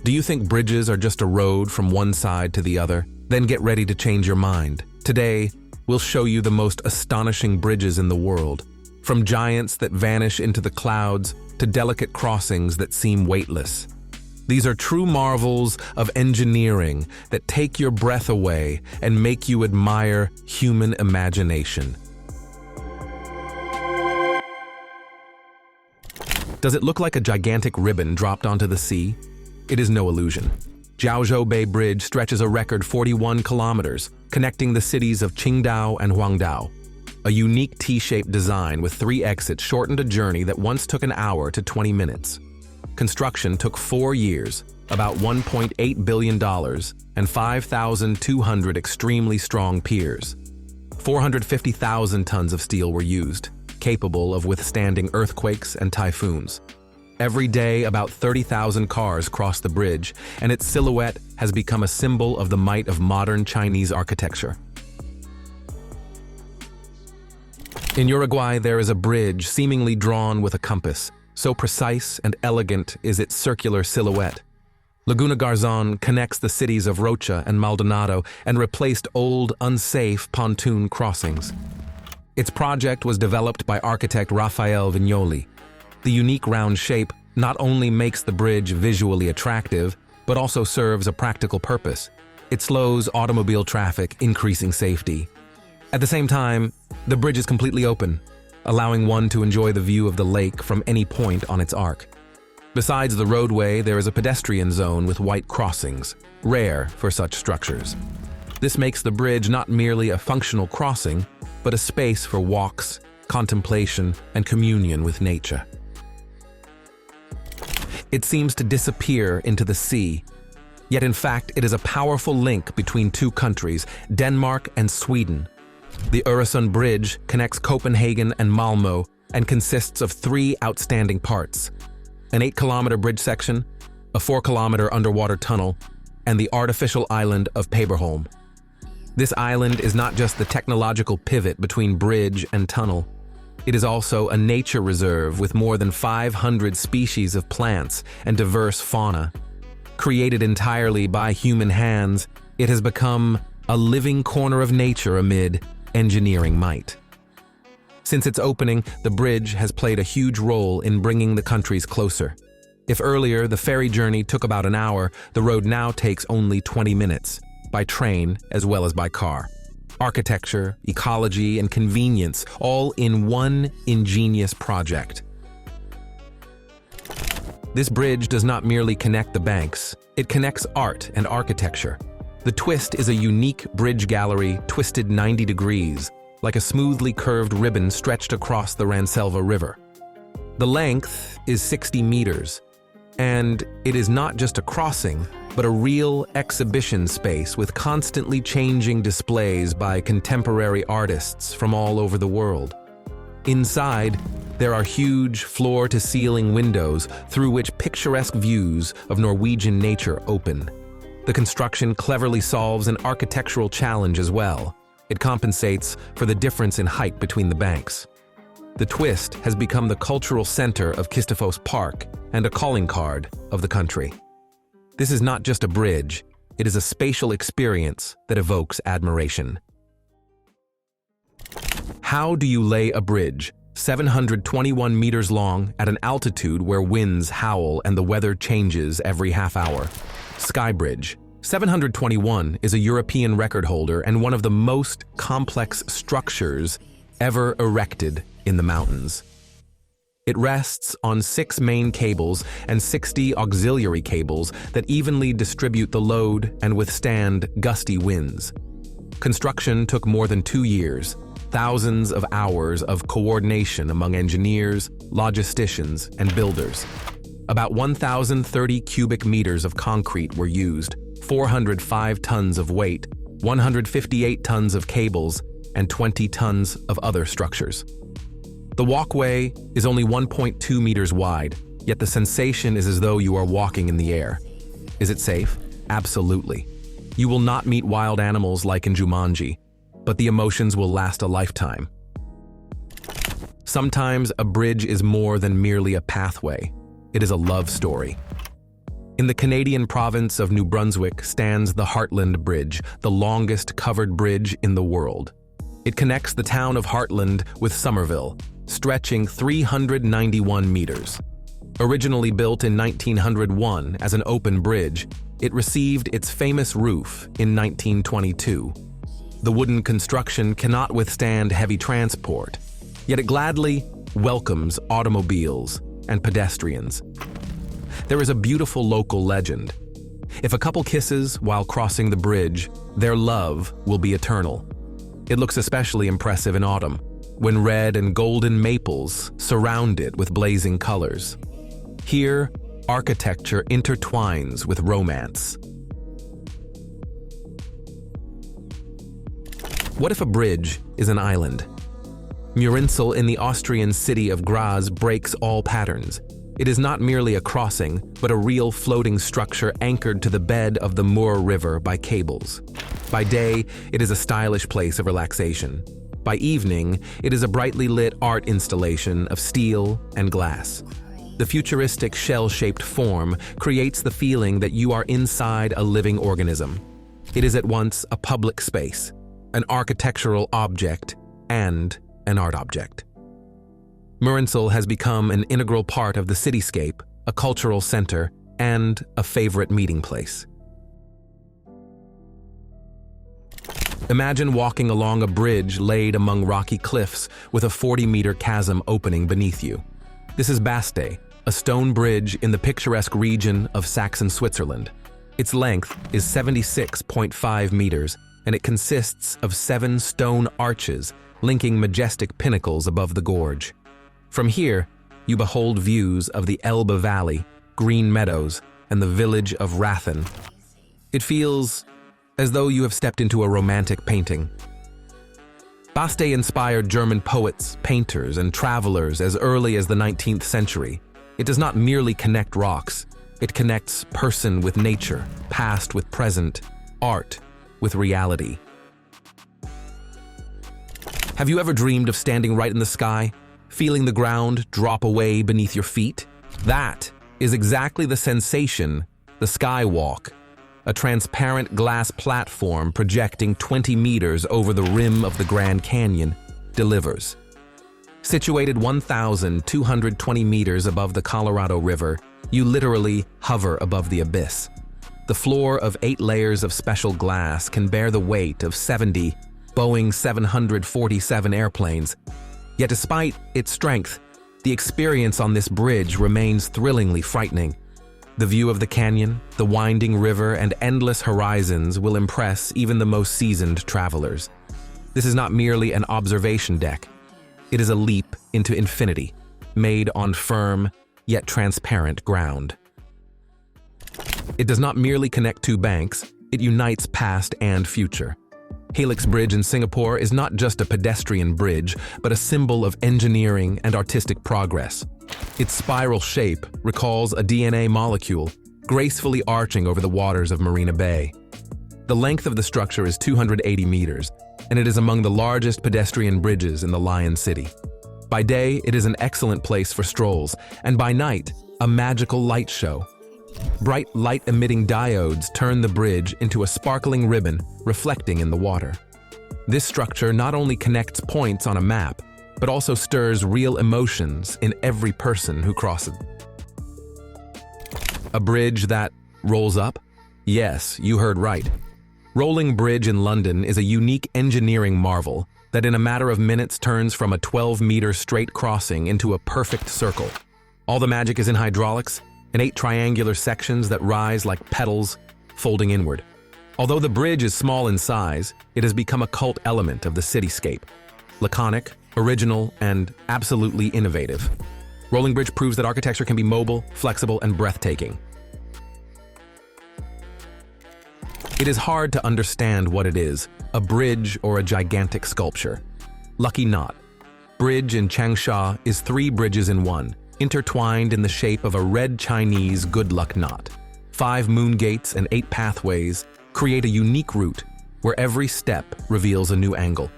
Do you think bridges are just a road from one side to the other? Then get ready to change your mind. Today, we'll show you the most astonishing bridges in the world, from giants that vanish into the clouds to delicate crossings that seem weightless. These are true marvels of engineering that take your breath away and make you admire human imagination. Does it look like a gigantic ribbon dropped onto the sea? It is no illusion. Jiaozhou Bay Bridge stretches a record 41 kilometers, connecting the cities of Qingdao and Huangdao. A unique T-shaped design with 3 exits shortened a journey that once took an hour to 20 minutes. Construction took 4 years, about $1.8 billion, and 5,200 extremely strong piers. 450,000 tons of steel were used, capable of withstanding earthquakes and typhoons. Every day, about 30,000 cars cross the bridge, and its silhouette has become a symbol of the might of modern Chinese architecture. In Uruguay, there is a bridge seemingly drawn with a compass. So precise and elegant is its circular silhouette. Laguna Garzon connects the cities of Rocha and Maldonado and replaced old, unsafe pontoon crossings. Its project was developed by architect Rafael Vignoli. The unique round shape not only makes the bridge visually attractive, but also serves a practical purpose. It slows automobile traffic, increasing safety. At the same time, the bridge is completely open, allowing one to enjoy the view of the lake from any point on its arc. Besides the roadway, there is a pedestrian zone with white crossings, rare for such structures. This makes the bridge not merely a functional crossing, but a space for walks, contemplation, and communion with nature. It seems to disappear into the sea, yet in fact it is a powerful link between 2 countries, Denmark and Sweden. The Oresund Bridge connects Copenhagen and Malmö and consists of 3 outstanding parts: an 8-kilometer bridge section, a 4-kilometer underwater tunnel, and the artificial island of Paberholm. This island is not just the technological pivot between bridge and tunnel. It is also a nature reserve with more than 500 species of plants and diverse fauna. Created entirely by human hands, it has become a living corner of nature amid engineering might. Since its opening, the bridge has played a huge role in bringing the countries closer. If earlier the ferry journey took about an hour, the road now takes only 20 minutes, by train as well as by car. Architecture, ecology, and convenience, all in one ingenious project. This bridge does not merely connect the banks, it connects art and architecture. The twist is a unique bridge gallery twisted 90 degrees, like a smoothly curved ribbon stretched across the Ranselva River. The length is 60 meters, and it is not just a crossing, but a real exhibition space with constantly changing displays by contemporary artists from all over the world. Inside, there are huge floor-to-ceiling windows through which picturesque views of Norwegian nature open. The construction cleverly solves an architectural challenge as well. It compensates for the difference in height between the banks. The twist has become the cultural center of Kistefos Park and a calling card of the country. This is not just a bridge, it is a spatial experience that evokes admiration. How do you lay a bridge, 721 meters long, at an altitude where winds howl and the weather changes every half hour? Sky Bridge. 721 is a European record holder and one of the most complex structures ever erected in the mountains. It rests on 6 main cables and 60 auxiliary cables that evenly distribute the load and withstand gusty winds. Construction took more than 2 years, thousands of hours of coordination among engineers, logisticians, and builders. About 1,030 cubic meters of concrete were used, 405 tons of weight, 158 tons of cables, and 20 tons of other structures. The walkway is only 1.2 meters wide, yet the sensation is as though you are walking in the air. Is it safe? Absolutely. You will not meet wild animals like in Jumanji, but the emotions will last a lifetime. Sometimes a bridge is more than merely a pathway. It is a love story. In the Canadian province of New Brunswick stands the Heartland Bridge, the longest covered bridge in the world. It connects the town of Heartland with Somerville, stretching 391 meters. Originally built in 1901 as an open bridge, it received its famous roof in 1922. The wooden construction cannot withstand heavy transport, yet it gladly welcomes automobiles and pedestrians. There is a beautiful local legend. If a couple kisses while crossing the bridge, their love will be eternal. It looks especially impressive in autumn, when red and golden maples surround it with blazing colors. Here, architecture intertwines with romance. What if a bridge is an island? Murinsel in the Austrian city of Graz breaks all patterns. It is not merely a crossing, but a real floating structure anchored to the bed of the Mur River by cables. By day, it is a stylish place of relaxation. By evening, it is a brightly lit art installation of steel and glass. The futuristic shell-shaped form creates the feeling that you are inside a living organism. It is at once a public space, an architectural object, and an art object. Murinsel has become an integral part of the cityscape, a cultural center, and a favorite meeting place. Imagine walking along a bridge laid among rocky cliffs with a 40-meter chasm opening beneath you. This is Bastei, a stone bridge in the picturesque region of Saxon Switzerland. Its length is 76.5 meters, and it consists of 7 stone arches linking majestic pinnacles above the gorge. From here, you behold views of the Elbe Valley, green meadows, and the village of Rathen. It feels as though you have stepped into a romantic painting. Bastei inspired German poets, painters, and travelers as early as the 19th century. It does not merely connect rocks, it connects person with nature, past with present, art with reality. Have you ever dreamed of standing right in the sky, feeling the ground drop away beneath your feet? That is exactly the sensation the Skywalk, a transparent glass platform projecting 20 meters over the rim of the Grand Canyon, delivers. Situated 1,220 meters above the Colorado River, you literally hover above the abyss. The floor of 8 layers of special glass can bear the weight of 70 Boeing 747 airplanes. Yet despite its strength, the experience on this bridge remains thrillingly frightening. The view of the canyon, the winding river, and endless horizons will impress even the most seasoned travelers. This is not merely an observation deck. It is a leap into infinity, made on firm yet transparent ground. It does not merely connect 2 banks, it unites past and future. Helix Bridge in Singapore is not just a pedestrian bridge, but a symbol of engineering and artistic progress. Its spiral shape recalls a DNA molecule, gracefully arching over the waters of Marina Bay. The length of the structure is 280 meters, and it is among the largest pedestrian bridges in the Lion City. By day, it is an excellent place for strolls, and by night, a magical light show. Bright light-emitting diodes turn the bridge into a sparkling ribbon reflecting in the water. This structure not only connects points on a map, but also stirs real emotions in every person who crosses. A bridge that rolls up? Yes, you heard right. Rolling Bridge in London is a unique engineering marvel that in a matter of minutes turns from a 12-meter straight crossing into a perfect circle. All the magic is in hydraulics, and 8 triangular sections that rise like petals, folding inward. Although the bridge is small in size, it has become a cult element of the cityscape. Laconic, original, and absolutely innovative. Rolling Bridge proves that architecture can be mobile, flexible, and breathtaking. It is hard to understand what it is, a bridge or a gigantic sculpture. Lucky not. Bridge in Changsha is 3 bridges in one, intertwined in the shape of a red Chinese good luck knot. 5 moon gates and 8 pathways create a unique route where every step reveals a new angle.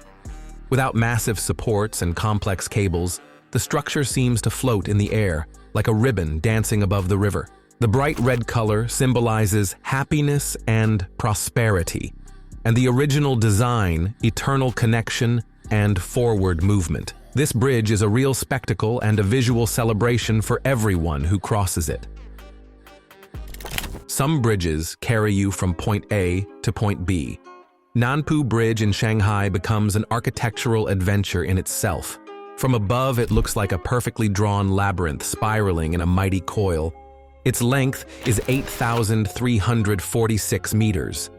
Without massive supports and complex cables, the structure seems to float in the air like a ribbon dancing above the river. The bright red color symbolizes happiness and prosperity, and the original design, eternal connection and forward movement. This bridge is a real spectacle and a visual celebration for everyone who crosses it. Some bridges carry you from point A to point B. Nanpu Bridge in Shanghai becomes an architectural adventure in itself. From above, it looks like a perfectly drawn labyrinth spiraling in a mighty coil. Its length is 8,346 meters.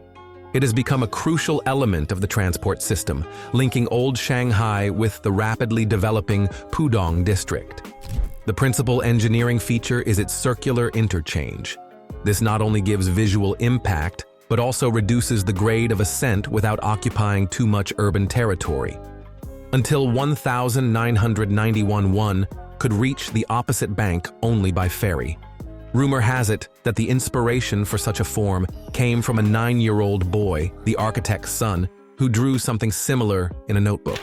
It has become a crucial element of the transport system, linking old Shanghai with the rapidly developing Pudong district. The principal engineering feature is its circular interchange. This not only gives visual impact, but also reduces the grade of ascent without occupying too much urban territory. Until 1991, one could reach the opposite bank only by ferry. Rumor has it that the inspiration for such a form came from a 9-year-old boy, the architect's son, who drew something similar in a notebook.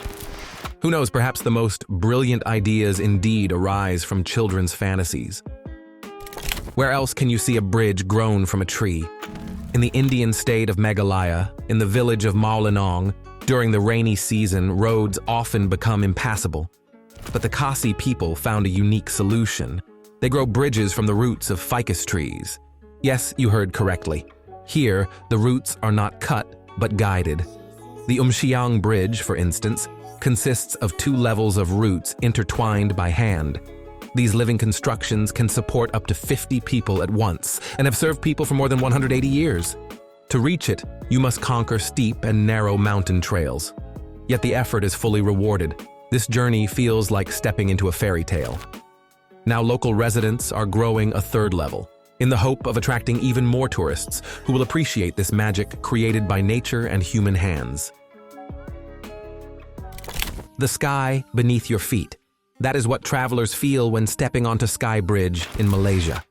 Who knows, perhaps the most brilliant ideas indeed arise from children's fantasies. Where else can you see a bridge grown from a tree? In the Indian state of Meghalaya, in the village of Mawlynnong, during the rainy season, roads often become impassable. But the Khasi people found a unique solution. They grow bridges from the roots of ficus trees. Yes, you heard correctly. Here, the roots are not cut, but guided. The Umxiang Bridge, for instance, consists of 2 levels of roots intertwined by hand. These living constructions can support up to 50 people at once and have served people for more than 180 years. To reach it, you must conquer steep and narrow mountain trails. Yet the effort is fully rewarded. This journey feels like stepping into a fairy tale. Now local residents are growing a 3rd level, in the hope of attracting even more tourists who will appreciate this magic created by nature and human hands. The sky beneath your feet. That is what travelers feel when stepping onto Sky Bridge in Malaysia.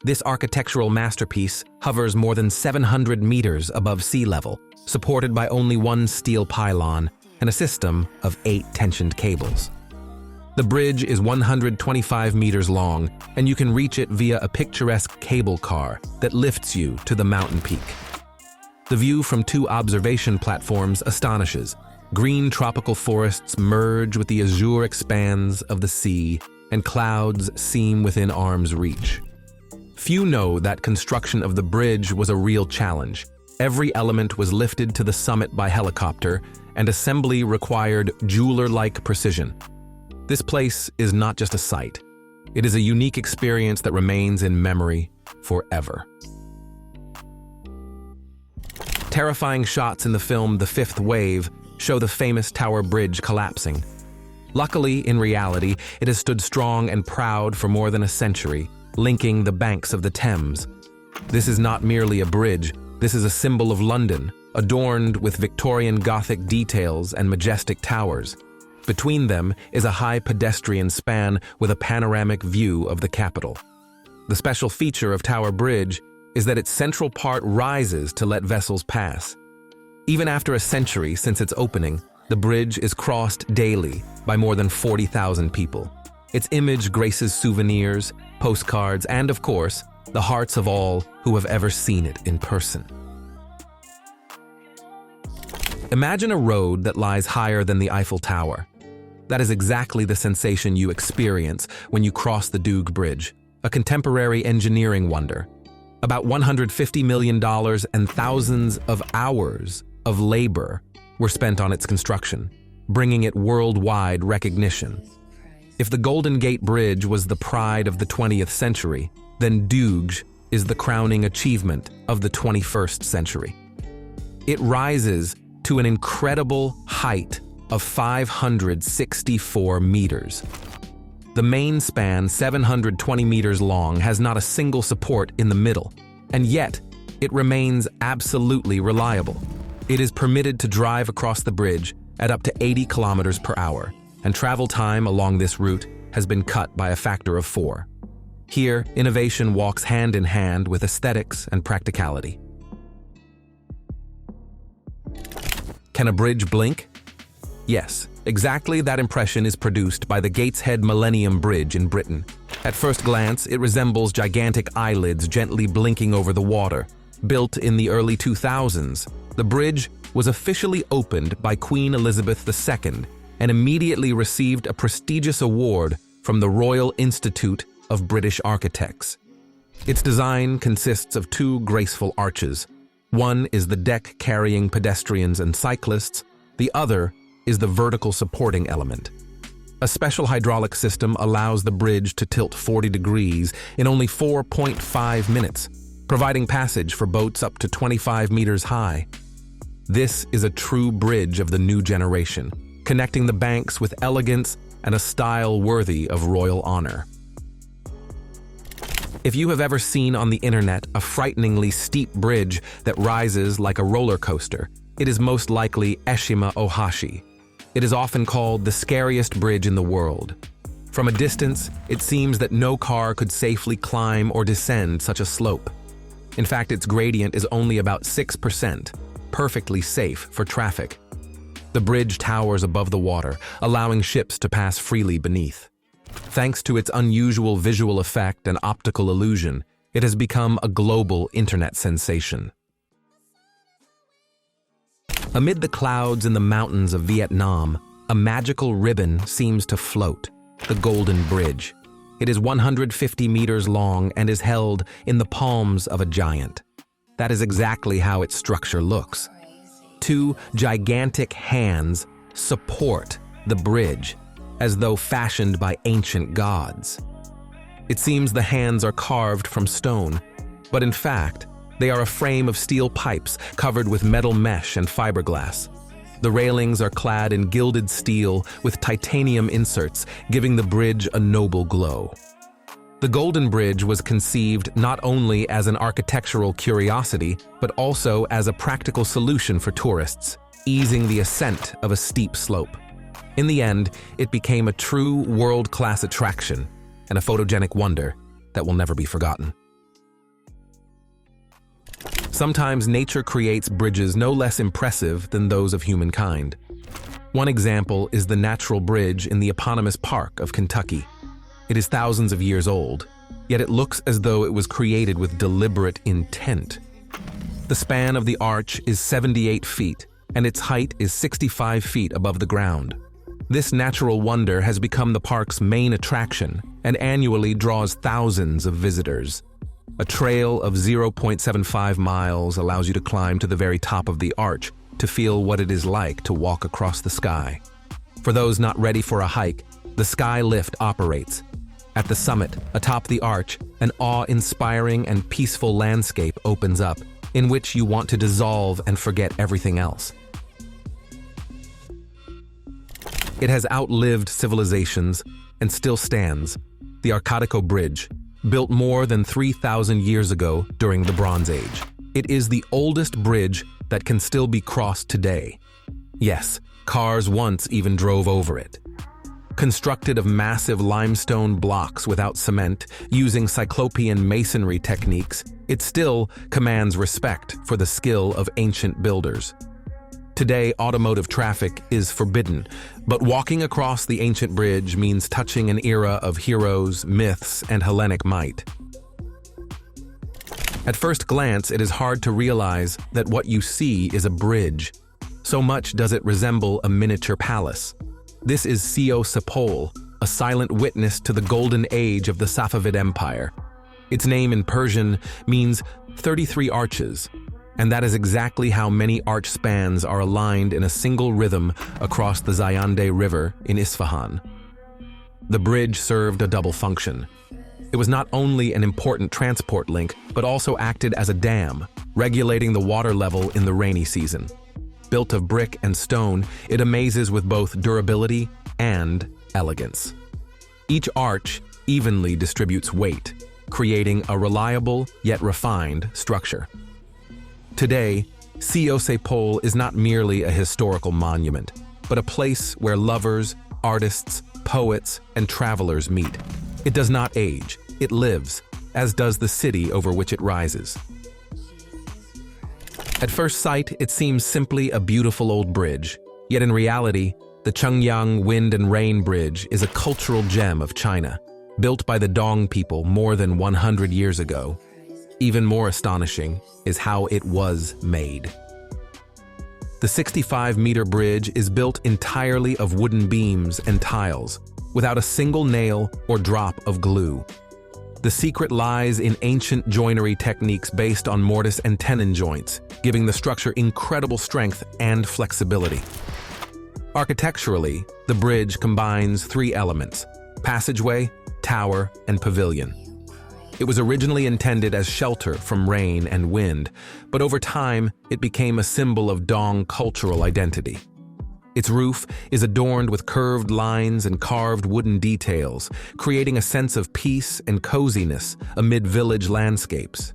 This architectural masterpiece hovers more than 700 meters above sea level, supported by only 1 steel pylon and a system of 8 tensioned cables. The bridge is 125 meters long, and you can reach it via a picturesque cable car that lifts you to the mountain peak. The view from 2 observation platforms astonishes. Green tropical forests merge with the azure expanse of the sea, and clouds seem within arm's reach. Few know that construction of the bridge was a real challenge. Every element was lifted to the summit by helicopter, and assembly required jeweler-like precision. This place is not just a sight. It is a unique experience that remains in memory forever. Terrifying shots in the film The Fifth Wave show the famous Tower Bridge collapsing. Luckily, in reality, it has stood strong and proud for more than a century, linking the banks of the Thames. This is not merely a bridge, this is a symbol of London, adorned with Victorian Gothic details and majestic towers. Between them is a high pedestrian span with a panoramic view of the capital. The special feature of Tower Bridge is that its central part rises to let vessels pass. Even after a century since its opening, the bridge is crossed daily by more than 40,000 people. Its image graces souvenirs, postcards, and of course, the hearts of all who have ever seen it in person. Imagine a road that lies higher than the Eiffel Tower. That is exactly the sensation you experience when you cross the Dooz Bridge, a contemporary engineering wonder. About $150 million and thousands of hours of labor were spent on its construction, bringing it worldwide recognition. If the Golden Gate Bridge was the pride of the 20th century, then Dooz is the crowning achievement of the 21st century. It rises to an incredible height of 564 meters. The main span, 720 meters long, has not a single support in the middle, and yet it remains absolutely reliable. It is permitted to drive across the bridge at up to 80 kilometers per hour, and travel time along this route has been cut by a factor of 4. Here, innovation walks hand in hand with aesthetics and practicality. Can a bridge blink? Yes, exactly that impression is produced by the Gateshead Millennium Bridge in Britain. At first glance, it resembles gigantic eyelids gently blinking over the water. Built in the early 2000s, the bridge was officially opened by Queen Elizabeth II and immediately received a prestigious award from the Royal Institute of British Architects. Its design consists of two graceful arches. One is the deck carrying pedestrians and cyclists, the other is the vertical supporting element. A special hydraulic system allows the bridge to tilt 40 degrees in only 4.5 minutes, providing passage for boats up to 25 meters high. This is a true bridge of the new generation, connecting the banks with elegance and a style worthy of royal honor. If you have ever seen on the internet a frighteningly steep bridge that rises like a roller coaster, it is most likely Eshima Ohashi. It is often called the scariest bridge in the world. From a distance, it seems that no car could safely climb or descend such a slope. In fact, its gradient is only about 6%, perfectly safe for traffic. The bridge towers above the water, allowing ships to pass freely beneath. Thanks to its unusual visual effect and optical illusion, it has become a global internet sensation. Amid the clouds in the mountains of Vietnam, a magical ribbon seems to float, the Golden Bridge. It is 150 meters long and is held in the palms of a giant. That is exactly how its structure looks. Two gigantic hands support the bridge, as though fashioned by ancient gods. It seems the hands are carved from stone, but in fact, they are a frame of steel pipes covered with metal mesh and fiberglass. The railings are clad in gilded steel with titanium inserts, giving the bridge a noble glow. The Golden Bridge was conceived not only as an architectural curiosity, but also as a practical solution for tourists, easing the ascent of a steep slope. In the end, it became a true world-class attraction and a photogenic wonder that will never be forgotten. Sometimes nature creates bridges no less impressive than those of humankind. One example is the natural bridge in the eponymous park of Kentucky. It is thousands of years old, yet it looks as though it was created with deliberate intent. The span of the arch is 78 feet, and its height is 65 feet above the ground. This natural wonder has become the park's main attraction and annually draws thousands of visitors. A trail of 0.75 miles allows you to climb to the very top of the arch to feel what it is like to walk across the sky. For those not ready for a hike, the sky lift operates. At the summit, atop the arch, an awe-inspiring and peaceful landscape opens up, in which you want to dissolve and forget everything else. It has outlived civilizations and still stands, the Arcadico Bridge, built more than 3,000 years ago during the Bronze Age. It is the oldest bridge that can still be crossed today. Yes, cars once even drove over it. Constructed of massive limestone blocks without cement, using cyclopean masonry techniques, it still commands respect for the skill of ancient builders. Today, automotive traffic is forbidden, but walking across the ancient bridge means touching an era of heroes, myths, and Hellenic might. At first glance, it is hard to realize that what you see is a bridge. So much does it resemble a miniature palace. This is Sio Sepol, a silent witness to the golden age of the Safavid Empire. Its name in Persian means 33 arches, and that is exactly how many arch spans are aligned in a single rhythm across the Zayandeh River in Isfahan. The bridge served a double function. It was not only an important transport link, but also acted as a dam, regulating the water level in the rainy season. Built of brick and stone, it amazes with both durability and elegance. Each arch evenly distributes weight, creating a reliable yet refined structure. Today, Sio Sepol is not merely a historical monument, but a place where lovers, artists, poets, and travelers meet. It does not age, it lives, as does the city over which it rises. At first sight, it seems simply a beautiful old bridge, yet in reality, the Chengyang Wind and Rain Bridge is a cultural gem of China. built by the Dong people more than 100 years ago. Even more astonishing is how it was made. The 65-meter bridge is built entirely of wooden beams and tiles, without a single nail or drop of glue. The secret lies in ancient joinery techniques based on mortise and tenon joints, giving the structure incredible strength and flexibility. Architecturally, the bridge combines three elements: passageway, tower, and pavilion. It was originally intended as shelter from rain and wind, but over time, it became a symbol of Dong cultural identity. Its roof is adorned with curved lines and carved wooden details, creating a sense of peace and coziness amid village landscapes.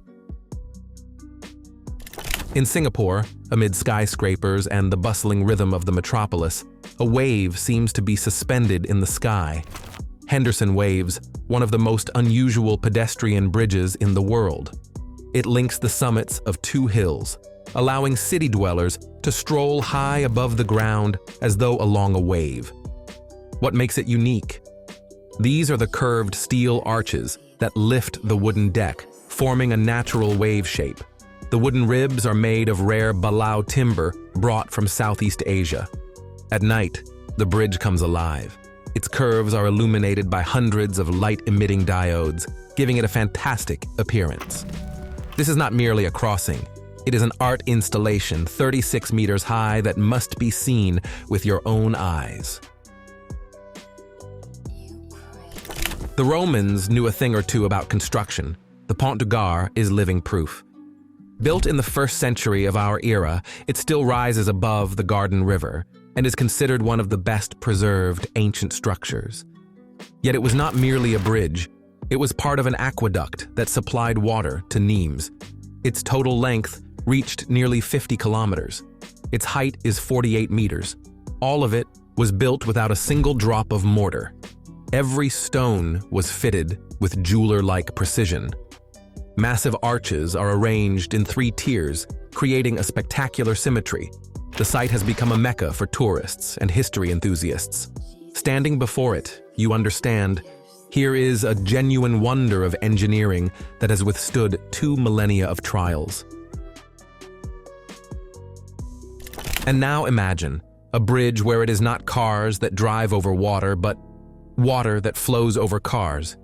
In Singapore, amid skyscrapers and the bustling rhythm of the metropolis, a wave seems to be suspended in the sky. Henderson Waves, one of the most unusual pedestrian bridges in the world. It links the summits of two hills, allowing city dwellers to stroll high above the ground as though along a wave. What makes it unique? These are the curved steel arches that lift the wooden deck, forming a natural wave shape. The wooden ribs are made of rare Millau timber brought from Southeast Asia. At night, the bridge comes alive. Its curves are illuminated by hundreds of light-emitting diodes, giving it a fantastic appearance. This is not merely a crossing. It is an art installation 36 meters high that must be seen with your own eyes. The Romans knew a thing or two about construction. The Pont du Gard is living proof. Built in the 1st century of our era, it still rises above the Garden River and is considered one of the best preserved ancient structures. Yet it was not merely a bridge. It was part of an aqueduct that supplied water to Nimes. Its total length reached nearly 50 kilometers. Its height is 48 meters. All of it was built without a single drop of mortar. Every stone was fitted with jeweler-like precision. Massive arches are arranged in 3 tiers, creating a spectacular symmetry. The site has become a mecca for tourists and history enthusiasts. Standing before it, you understand, here is a genuine wonder of engineering that has withstood 2 millennia of trials. And now imagine a bridge where it is not cars that drive over water, but water that flows over cars.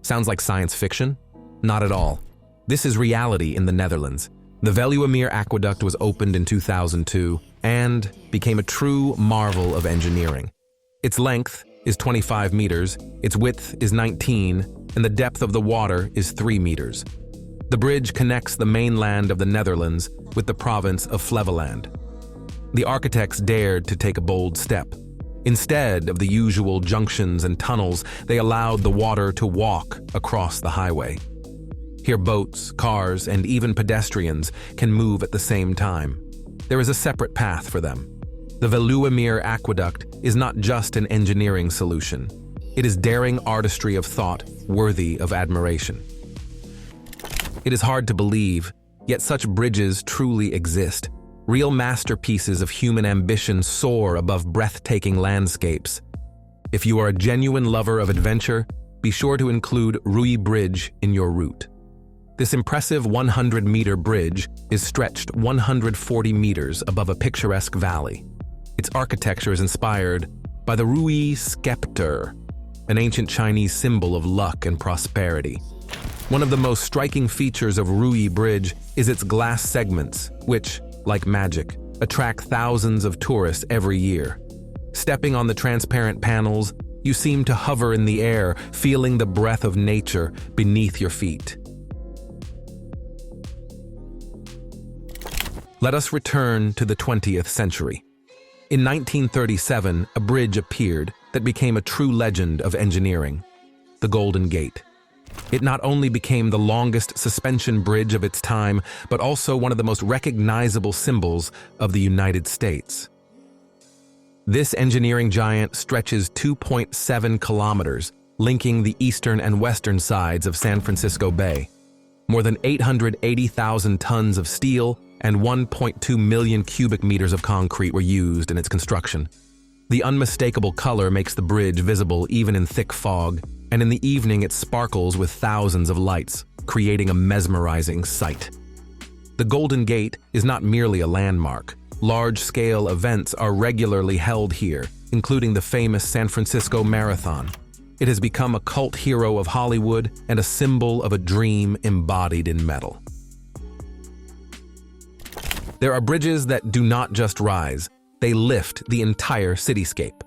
Sounds like science fiction? Not at all. This is reality in the Netherlands. The Veluwemeer Aqueduct was opened in 2002 and became a true marvel of engineering. Its length is 25 meters, its width is 19, and the depth of the water is 3 meters. The bridge connects the mainland of the Netherlands with the province of Flevoland. The architects dared to take a bold step. Instead of the usual junctions and tunnels, they allowed the water to walk across the highway. Here boats, cars, and even pedestrians can move at the same time. There is a separate path for them. The Veluwemeer Aqueduct is not just an engineering solution. It is daring artistry of thought worthy of admiration. It is hard to believe, yet such bridges truly exist. Real masterpieces of human ambition soar above breathtaking landscapes. If you are a genuine lover of adventure, be sure to include Rui Bridge in your route. This impressive 100-meter bridge is stretched 140 meters above a picturesque valley. Its architecture is inspired by the Rui scepter, an ancient Chinese symbol of luck and prosperity. One of the most striking features of Rui Bridge is its glass segments, which, like magic, attract thousands of tourists every year. Stepping on the transparent panels, you seem to hover in the air, feeling the breath of nature beneath your feet. Let us return to the 20th century. In 1937, a bridge appeared that became a true legend of engineering, the Golden Gate. It not only became the longest suspension bridge of its time, but also one of the most recognizable symbols of the United States. This engineering giant stretches 2.7 kilometers, linking the eastern and western sides of San Francisco Bay. More than 880,000 tons of steel and 1.2 million cubic meters of concrete were used in its construction. The unmistakable color makes the bridge visible even in thick fog, and in the evening it sparkles with thousands of lights, creating a mesmerizing sight. The Golden Gate is not merely a landmark. Large-scale events are regularly held here, including the famous San Francisco Marathon. It has become a cult hero of Hollywood and a symbol of a dream embodied in metal. There are bridges that do not just rise, they lift the entire cityscape.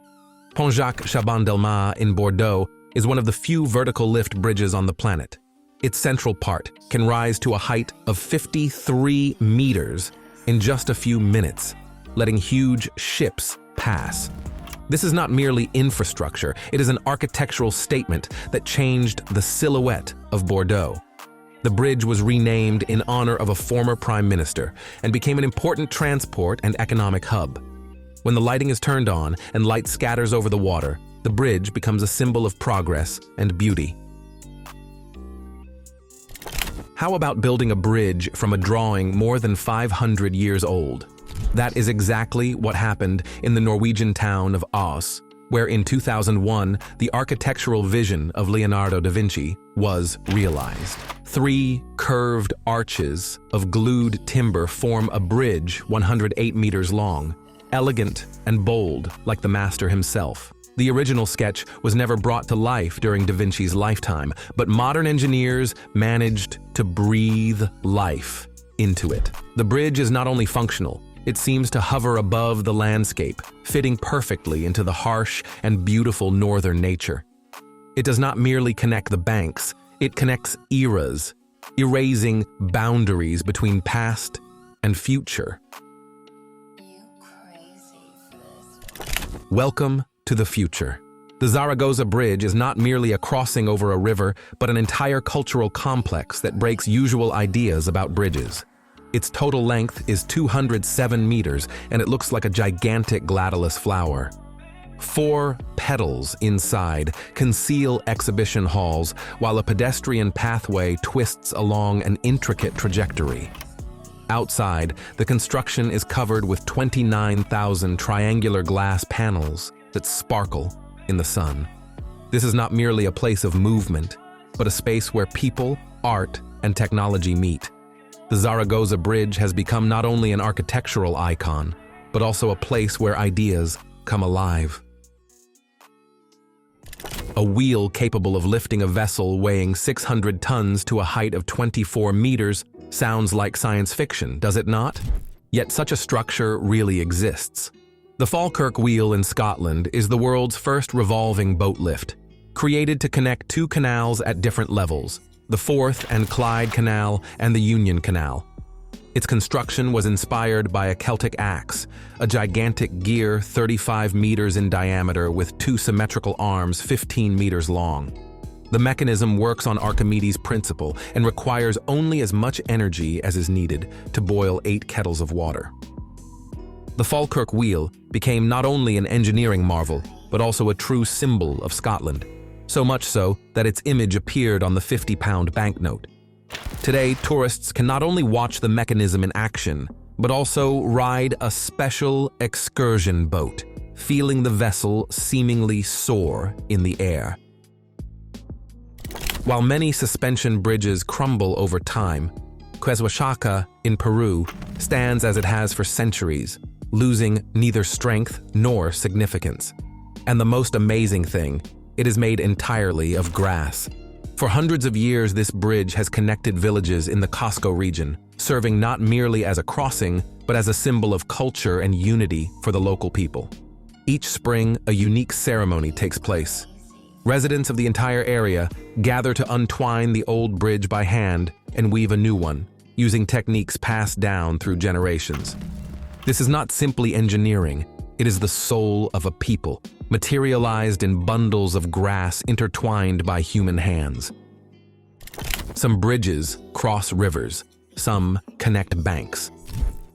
Pont Chaban-Delmas in Bordeaux is one of the few vertical lift bridges on the planet. Its central part can rise to a height of 53 meters in just a few minutes, letting huge ships pass. This is not merely infrastructure, it is an architectural statement that changed the silhouette of Bordeaux. The bridge was renamed in honor of a former prime minister and became an important transport and economic hub. When the lighting is turned on and light scatters over the water, the bridge becomes a symbol of progress and beauty. How about building a bridge from a drawing more than 500 years old? That is exactly what happened in the Norwegian town of Aas, where in 2001, the architectural vision of Leonardo da Vinci was realized. 3 curved arches of glued timber form a bridge 108 meters long, elegant and bold like the master himself. The original sketch was never brought to life during da Vinci's lifetime, but modern engineers managed to breathe life into it. The bridge is not only functional, it seems to hover above the landscape, fitting perfectly into the harsh and beautiful northern nature. It does not merely connect the banks, it connects eras, erasing boundaries between past and future. Welcome to the future. The Zaragoza Bridge is not merely a crossing over a river, but an entire cultural complex that breaks usual ideas about bridges. Its total length is 207 meters, and it looks like a gigantic gladiolus flower. 4 petals inside conceal exhibition halls, while a pedestrian pathway twists along an intricate trajectory. Outside, the construction is covered with 29,000 triangular glass panels that sparkle in the sun. This is not merely a place of movement, but a space where people, art, and technology meet. The Zaragoza Bridge has become not only an architectural icon, but also a place where ideas come alive. A wheel capable of lifting a vessel weighing 600 tons to a height of 24 meters sounds like science fiction, does it not? Yet such a structure really exists. The Falkirk Wheel in Scotland is the world's first revolving boat lift, created to connect 2 canals at different levels, the Forth and Clyde Canal and the Union Canal. Its construction was inspired by a Celtic axe, a gigantic gear 35 meters in diameter with 2 symmetrical arms 15 meters long. The mechanism works on Archimedes' principle and requires only as much energy as is needed to boil 8 kettles of water. The Falkirk Wheel became not only an engineering marvel, but also a true symbol of Scotland, so much so that its image appeared on the 50-pound banknote. Today, tourists can not only watch the mechanism in action, but also ride a special excursion boat, feeling the vessel seemingly soar in the air. While many suspension bridges crumble over time, Qeswachaka in Peru stands as it has for centuries, losing neither strength nor significance. And the most amazing thing, it is made entirely of grass. For hundreds of years, this bridge has connected villages in the Cusco region, serving not merely as a crossing, but as a symbol of culture and unity for the local people. Each spring, a unique ceremony takes place. Residents of the entire area gather to untwine the old bridge by hand and weave a new one, using techniques passed down through generations. This is not simply engineering, it is the soul of a people, materialized in bundles of grass intertwined by human hands. Some bridges cross rivers, some connect banks.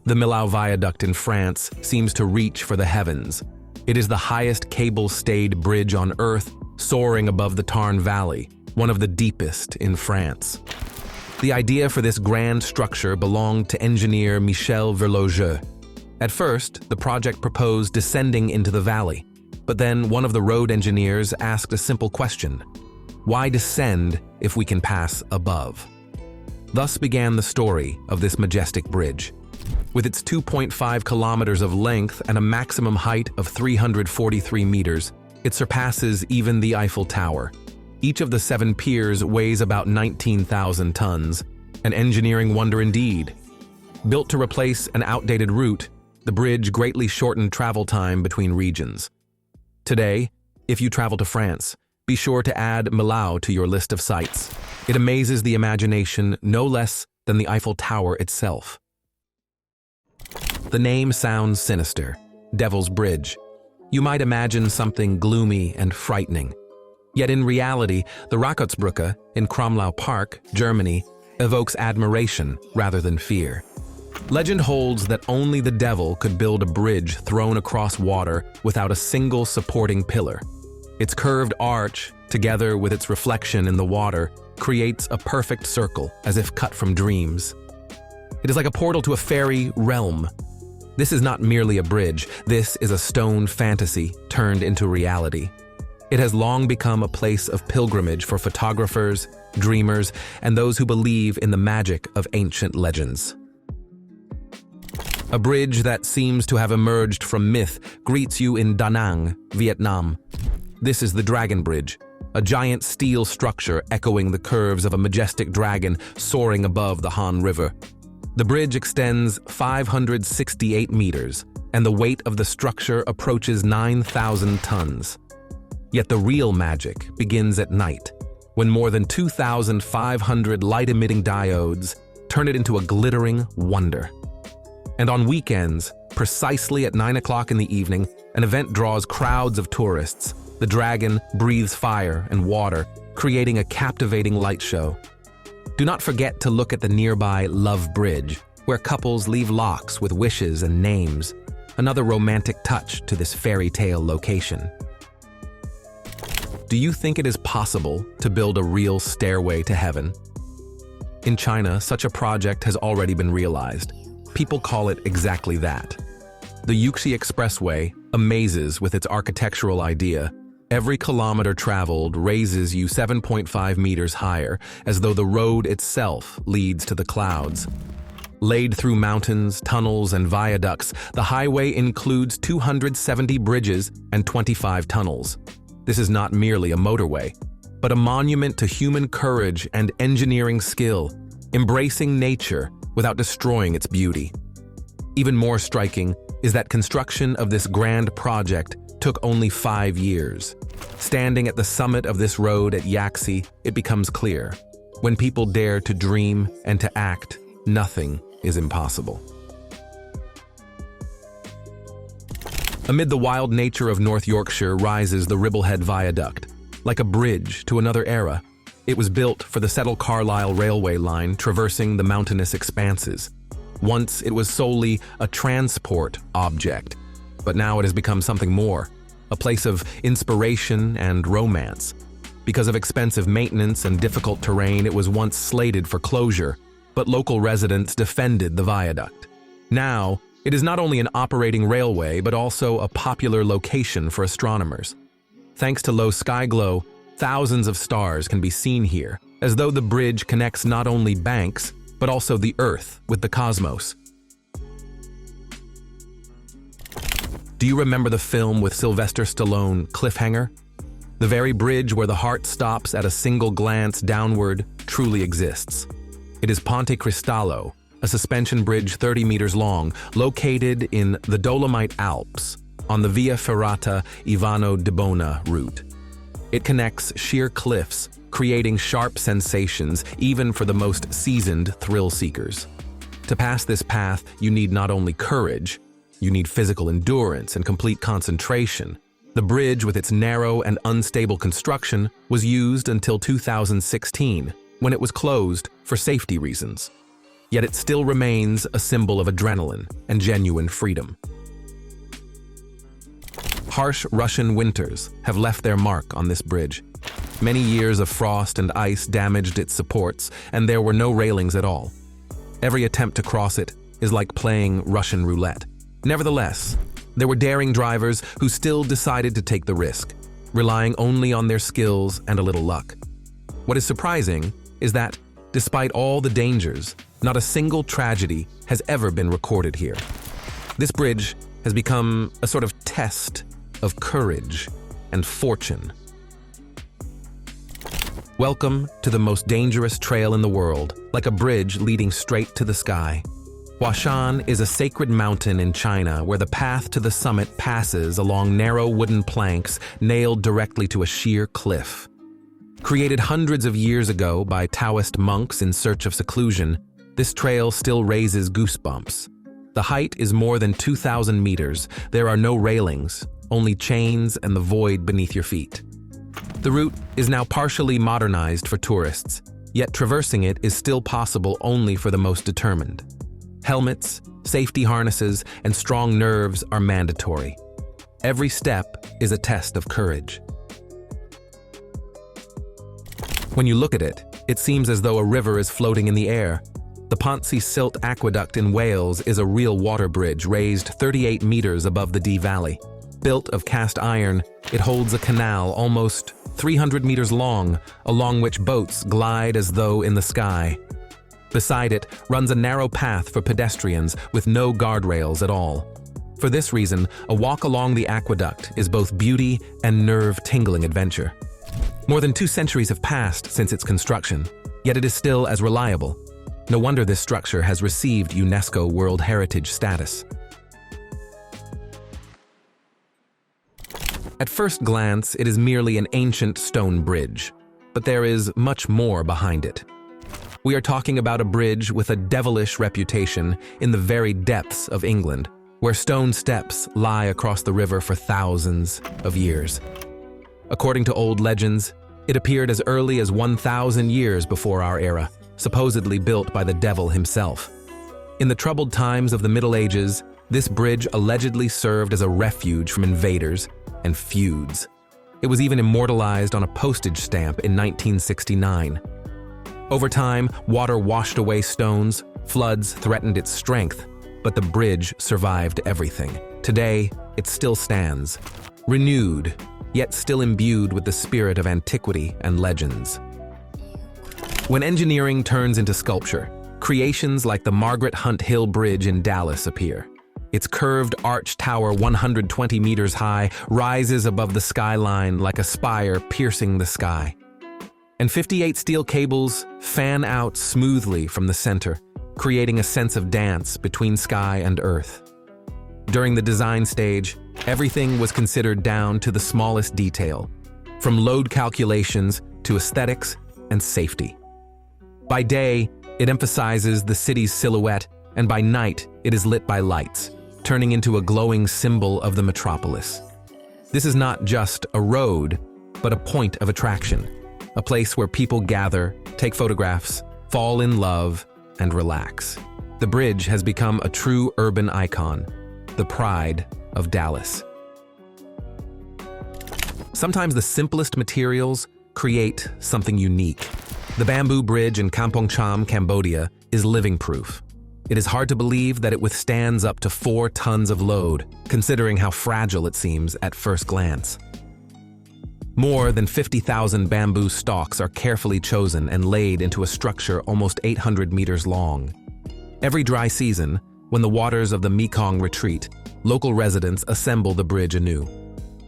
The Millau Viaduct in France seems to reach for the heavens. It is the highest cable-stayed bridge on Earth, soaring above the Tarn Valley, one of the deepest in France. The idea for this grand structure belonged to engineer Michel Verlogeau. At first, the project proposed descending into the valley, But then one of the road engineers asked a simple question: why descend if we can pass above? Thus began the story of this majestic bridge. With its 2.5 kilometers of length and a maximum height of 343 meters, it surpasses even the Eiffel Tower. Each of the 7 piers weighs about 19,000 tons, an engineering wonder indeed. Built to replace an outdated route, the bridge greatly shortened travel time between regions. Today, if you travel to France, be sure to add Millau to your list of sights. It amazes the imagination no less than the Eiffel Tower itself. The name sounds sinister, Devil's Bridge. You might imagine something gloomy and frightening. Yet in reality, the Rakotsbrücke in Kromlau Park, Germany, evokes admiration rather than fear. Legend holds that only the devil could build a bridge thrown across water without a single supporting pillar. Its curved arch, together with its reflection in the water, creates a perfect circle, as if cut from dreams. It is like a portal to a fairy realm. This is not merely a bridge, this is a stone fantasy turned into reality. It has long become a place of pilgrimage for photographers, dreamers, and those who believe in the magic of ancient legends. A bridge that seems to have emerged from myth greets you in Da Nang, Vietnam. This is the Dragon Bridge, a giant steel structure echoing the curves of a majestic dragon soaring above the Han River. The bridge extends 568 meters, and the weight of the structure approaches 9,000 tons. Yet the real magic begins at night, when more than 2,500 light-emitting diodes turn it into a glittering wonder. And on weekends, precisely at 9 o'clock in the evening, an event draws crowds of tourists. The dragon breathes fire and water, creating a captivating light show. Do not forget to look at the nearby Love Bridge, where couples leave locks with wishes and names, another romantic touch to this fairy tale location. Do you think it is possible to build a real stairway to heaven? In China, such a project has already been realized. People call it exactly that. The Yaxi Expressway amazes with its architectural idea. Every kilometer traveled raises you 7.5 meters higher, as though the road itself leads to the clouds. Laid through mountains, tunnels, and viaducts, the highway includes 270 bridges and 25 tunnels. This is not merely a motorway, but a monument to human courage and engineering skill, embracing nature without destroying its beauty. Even more striking is that construction of this grand project took only 5 years. Standing at the summit of this road at Yaxi, it becomes clear: when people dare to dream and to act, nothing is impossible. Amid the wild nature of North Yorkshire rises the Ribblehead Viaduct. Like a bridge to another era, it was built for the Settle Carlisle railway line traversing the mountainous expanses. Once it was solely a transport object, but now it has become something more, a place of inspiration and romance. Because of expensive maintenance and difficult terrain, it was once slated for closure, but local residents defended the viaduct. Now, it is not only an operating railway, but also a popular location for astronomers. Thanks to low sky glow, thousands of stars can be seen here, as though the bridge connects not only banks, but also the Earth with the cosmos. Do you remember the film with Sylvester Stallone, Cliffhanger? The very bridge where the heart stops at a single glance downward truly exists. It is Ponte Cristallo, a suspension bridge 30 meters long, located in the Dolomite Alps on the Via Ferrata Ivano de Bona route. It connects sheer cliffs, creating sharp sensations even for the most seasoned thrill seekers. To pass this path, you need not only courage, you need physical endurance and complete concentration. The bridge, with its narrow and unstable construction, was used until 2016, when it was closed for safety reasons. Yet it still remains a symbol of adrenaline and genuine freedom. Harsh Russian winters have left their mark on this bridge. Many years of frost and ice damaged its supports, and there were no railings at all. Every attempt to cross it is like playing Russian roulette. Nevertheless, There were daring drivers who still decided to take the risk, relying only on their skills and a little luck. What is surprising is that, despite all the dangers, not a single tragedy has ever been recorded here. This bridge has become a sort of test of courage and fortune. Welcome to the most dangerous trail in the world, like a bridge leading straight to the sky. Huashan is a sacred mountain in China where the path to the summit passes along narrow wooden planks nailed directly to a sheer cliff. Created hundreds of years ago by Taoist monks in search of seclusion, this trail still raises goosebumps. The height is more than 2,000 meters. There are no railings, only chains and the void beneath your feet. The route is now partially modernized for tourists, yet traversing it is still possible only for the most determined. Helmets, safety harnesses, and strong nerves are mandatory. Every step is a test of courage. When you look at it, it seems as though a river is floating in the air. The Pontcysyllte Aqueduct in Wales is a real water bridge raised 38 meters above the Dee Valley. Built of cast iron, it holds a canal almost 300 meters long, along which boats glide as though in the sky. Beside it runs a narrow path for pedestrians with no guardrails at all. For this reason, a walk along the aqueduct is both beauty and nerve-tingling adventure. More than 2 centuries have passed since its construction, yet it is still as reliable. No wonder this structure has received UNESCO World Heritage status. At first glance, it is merely an ancient stone bridge, but there is much more behind it. We are talking about a bridge with a devilish reputation in the very depths of England, where stone steps lie across the river for thousands of years. According to old legends, it appeared as early as 1,000 years before our era, supposedly built by the devil himself. In the troubled times of the Middle Ages, this bridge allegedly served as a refuge from invaders and feuds. It was even immortalized on a postage stamp in 1969. Over time, water washed away stones, floods threatened its strength, but the bridge survived everything. Today, it still stands, renewed, yet still imbued with the spirit of antiquity and legends. When engineering turns into sculpture, creations like the Margaret Hunt Hill Bridge in Dallas appear. Its curved arch tower 120 meters high rises above the skyline like a spire piercing the sky. And 58 steel cables fan out smoothly from the center, creating a sense of dance between sky and earth. During the design stage, everything was considered down to the smallest detail, from load calculations to aesthetics and safety. By day, it emphasizes the city's silhouette, and by night, it is lit by lights, turning into a glowing symbol of the metropolis. This is not just a road, but a point of attraction, a place where people gather, take photographs, fall in love, and relax. The bridge has become a true urban icon, the pride of Dallas. Sometimes the simplest materials create something unique. The Banpo Bridge in Kampong Cham, Cambodia, is living proof. It is hard to believe that it withstands up to 4 tons of load, considering how fragile it seems at first glance. More than 50,000 bamboo stalks are carefully chosen and laid into a structure almost 800 meters long. Every dry season, when the waters of the Mekong retreat, local residents assemble the bridge anew.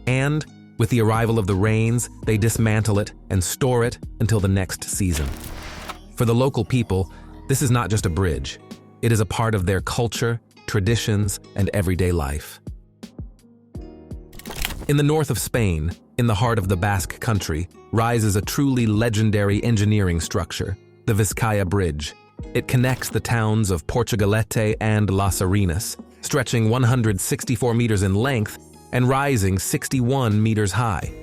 And, with the arrival of the rains, they dismantle it and store it until the next season. For the local people, this is not just a bridge. It is a part of their culture, traditions, and everyday life. In the north of Spain, in the heart of the Basque country, rises a truly legendary engineering structure, the Vizcaya Bridge. It connects the towns of Portugalete and Las Arenas, stretching 164 meters in length and rising 61 meters high.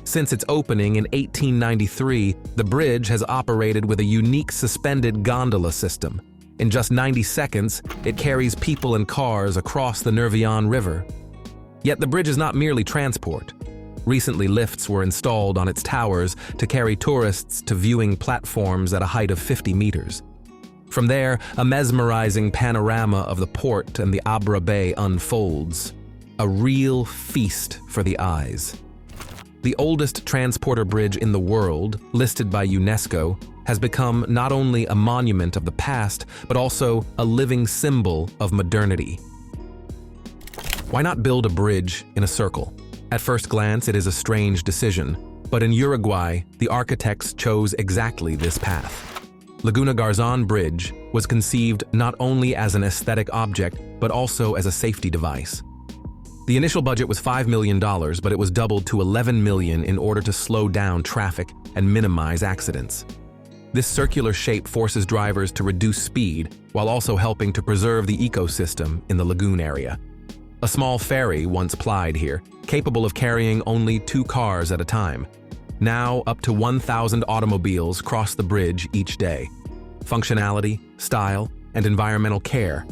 Since its opening in 1893, the bridge has operated with a unique suspended gondola system. In just 90 seconds, it carries people and cars across the Nervión River. Yet the bridge is not merely transport. Recently, lifts were installed on its towers to carry tourists to viewing platforms at a height of 50 meters. From there, a mesmerizing panorama of the port and the Abra Bay unfolds. a real feast for the eyes. The oldest transporter bridge in the world, listed by UNESCO, has become not only a monument of the past, but also a living symbol of modernity. Why not build a bridge in a circle? At first glance, it is a strange decision, but in Uruguay, the architects chose exactly this path. Laguna Garzon Bridge was conceived not only as an aesthetic object, but also as a safety device. The initial budget was $5 million, but it was doubled to $11 million in order to slow down traffic and minimize accidents. This circular shape forces drivers to reduce speed while also helping to preserve the ecosystem in the lagoon area. A small ferry once plied here, capable of carrying only 2 cars at a time. Now up to 1,000 automobiles cross the bridge each day. Functionality, style, and environmental care,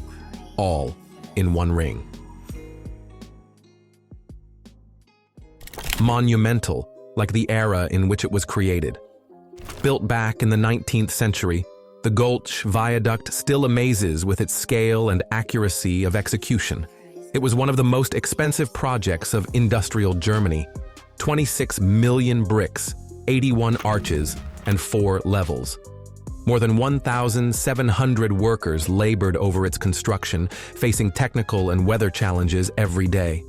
all in one ring. Monumental, like the era in which it was created. Built back in the 19th century, the Gorges Viaduct still amazes with its scale and accuracy of execution. It was one of the most expensive projects of industrial Germany. 26 million bricks, 81 arches, and 4 levels. More than 1,700 workers labored over its construction, facing technical and weather challenges every day.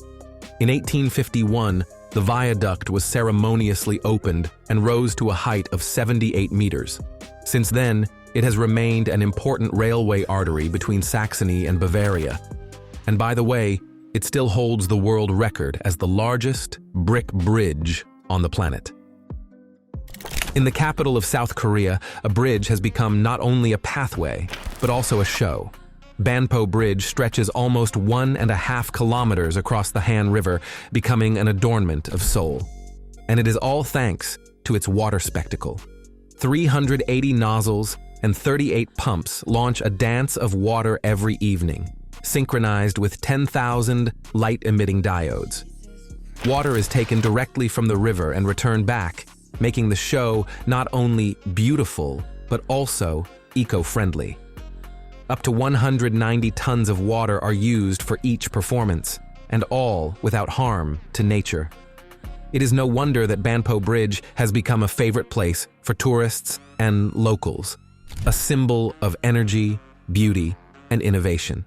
In 1851, the viaduct was ceremoniously opened and rose to a height of 78 meters. Since then, it has remained an important railway artery between Saxony and Bavaria. And by the way, it still holds the world record as the largest brick bridge on the planet. In the capital of South Korea, a bridge has become not only a pathway, but also a show. Banpo Bridge stretches almost 1.5 kilometers across the Han River, becoming an adornment of Seoul. And it is all thanks to its water spectacle. 380 nozzles and 38 pumps launch a dance of water every evening, synchronized with 10,000 light-emitting diodes. Water is taken directly from the river and returned back, making the show not only beautiful, but also eco-friendly. Up to 190 tons of water are used for each performance, and all without harm to nature. It is no wonder that Banpo Bridge has become a favorite place for tourists and locals, a symbol of energy, beauty, and innovation.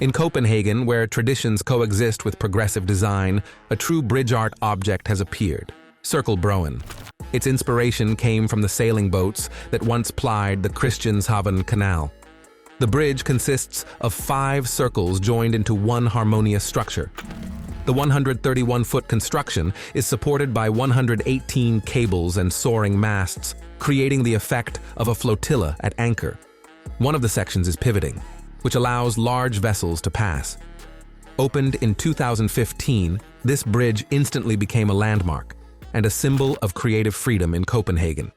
In Copenhagen, where traditions coexist with progressive design, a true bridge art object has appeared, Circlebroen. Its inspiration came from the sailing boats that once plied the Christianshavn Canal. The bridge consists of 5 circles joined into one harmonious structure. The 131-foot construction is supported by 118 cables and soaring masts, creating the effect of a flotilla at anchor. One of the sections is pivoting, which allows large vessels to pass. Opened in 2015, this bridge instantly became a landmark and a symbol of creative freedom in Copenhagen.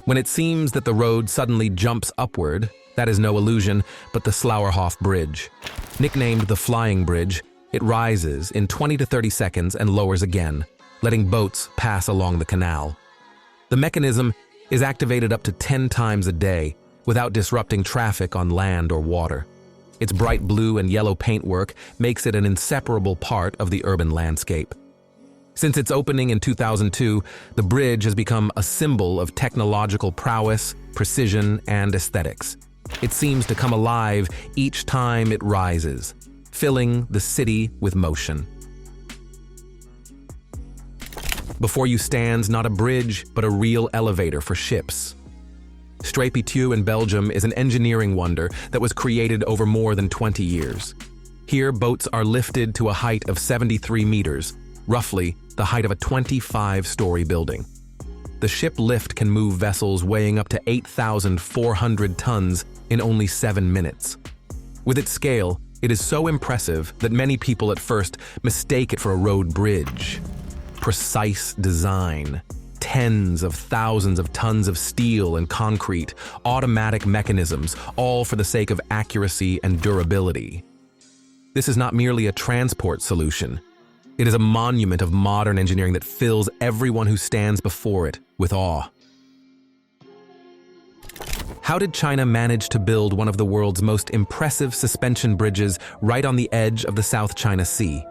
When it seems that the road suddenly jumps upward, that is no illusion, but the Slauerhoff Bridge. Nicknamed the Flying Bridge, it rises in 20 to 30 seconds and lowers again, letting boats pass along the canal. The mechanism is activated up to 10 times a day, without disrupting traffic on land or water. Its bright blue and yellow paintwork makes it an inseparable part of the urban landscape. Since its opening in 2002, the bridge has become a symbol of technological prowess, precision, and aesthetics. It seems to come alive each time it rises, filling the city with motion. Before you stands not a bridge, but a real elevator for ships. Strapey-Tue in Belgium is an engineering wonder that was created over more than 20 years. Here, boats are lifted to a height of 73 meters, roughly the height of a 25-story building. The ship lift can move vessels weighing up to 8,400 tons in only 7 minutes. With its scale, it is so impressive that many people at first mistake it for a road bridge. Precise design, tens of thousands of tons of steel and concrete, automatic mechanisms, all for the sake of accuracy and durability. This is not merely a transport solution. It is a monument of modern engineering that fills everyone who stands before it with awe. How did China manage to build one of the world's most impressive suspension bridges right on the edge of the South China Sea?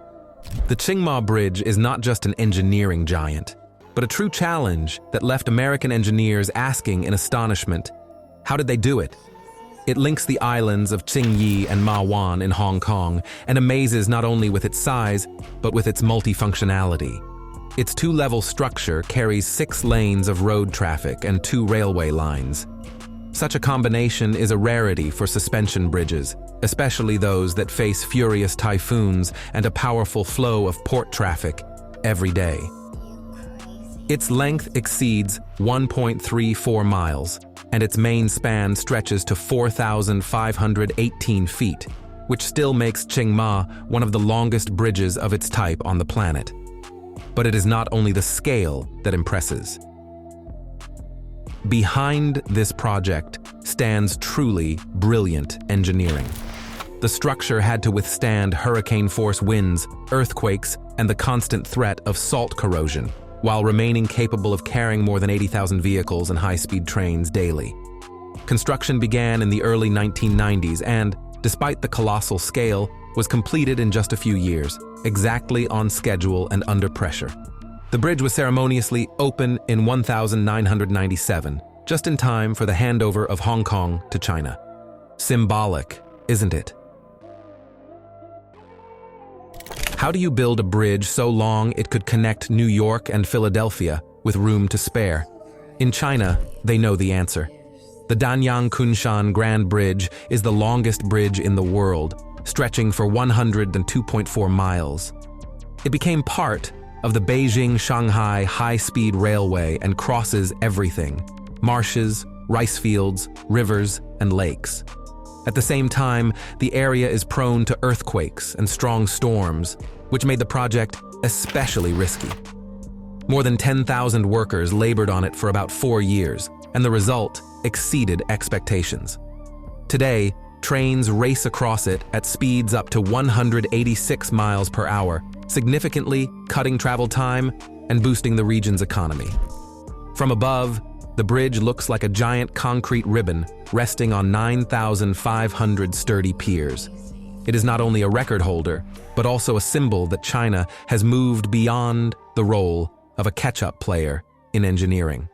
The Tsing Ma Bridge is not just an engineering giant, but a true challenge that left American engineers asking in astonishment, how did they do it? It links the islands of Qingyi and Ma Wan in Hong Kong and amazes not only with its size, but with its multifunctionality. Its two-level structure carries 6 lanes of road traffic and 2 railway lines. Such a combination is a rarity for suspension bridges, especially those that face furious typhoons and a powerful flow of port traffic every day. Its length exceeds 1.34 miles, and its main span stretches to 4,518 feet, which still makes Tsing Ma one of the longest bridges of its type on the planet. But it is not only the scale that impresses. Behind this project stands truly brilliant engineering. The structure had to withstand hurricane-force winds, earthquakes, and the constant threat of salt corrosion, while remaining capable of carrying more than 80,000 vehicles and high-speed trains daily. Construction began in the early 1990s and, despite the colossal scale, was completed in just a few years, exactly on schedule and under pressure. The bridge was ceremoniously open in 1997, just in time for the handover of Hong Kong to China. Symbolic, isn't it? How do you build a bridge so long it could connect New York and Philadelphia with room to spare? In China, they know the answer. The Danyang-Kunshan Grand Bridge is the longest bridge in the world, stretching for 102.4 miles. It became part of the Beijing-Shanghai high-speed railway and crosses everything: marshes, rice fields, rivers, and lakes. At the same time, the area is prone to earthquakes and strong storms, which made the project especially risky. More than 10,000 workers labored on it for about 4 years, and the result exceeded expectations. Today, trains race across it at speeds up to 186 miles per hour, significantly cutting travel time and boosting the region's economy. From above, the bridge looks like a giant concrete ribbon resting on 9,500 sturdy piers. It is not only a record holder, but also a symbol that China has moved beyond the role of a catch-up player in engineering.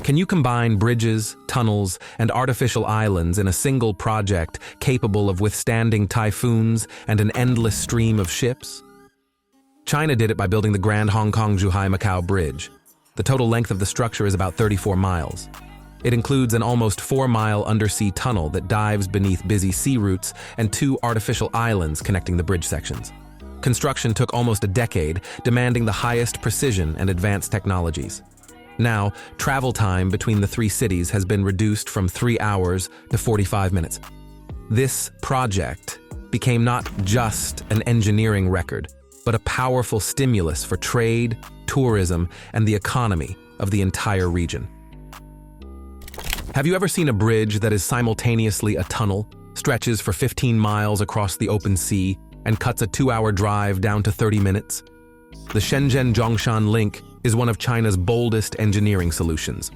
Can you combine bridges, tunnels, and artificial islands in a single project capable of withstanding typhoons and an endless stream of ships? China did it by building the Grand Hong Kong-Zhuhai-Macau Bridge. The total length of the structure is about 34 miles. It includes an almost 4-mile undersea tunnel that dives beneath busy sea routes and 2 artificial islands connecting the bridge sections. Construction took almost a decade, demanding the highest precision and advanced technologies. Now, travel time between the 3 cities has been reduced from 3 hours to 45 minutes. This project became not just an engineering record, but a powerful stimulus for trade, tourism, and the economy of the entire region. Have you ever seen a bridge that is simultaneously a tunnel, stretches for 15 miles across the open sea, and cuts a 2-hour drive down to 30 minutes? The Shenzhen-Zhongshan Link is one of China's boldest engineering solutions.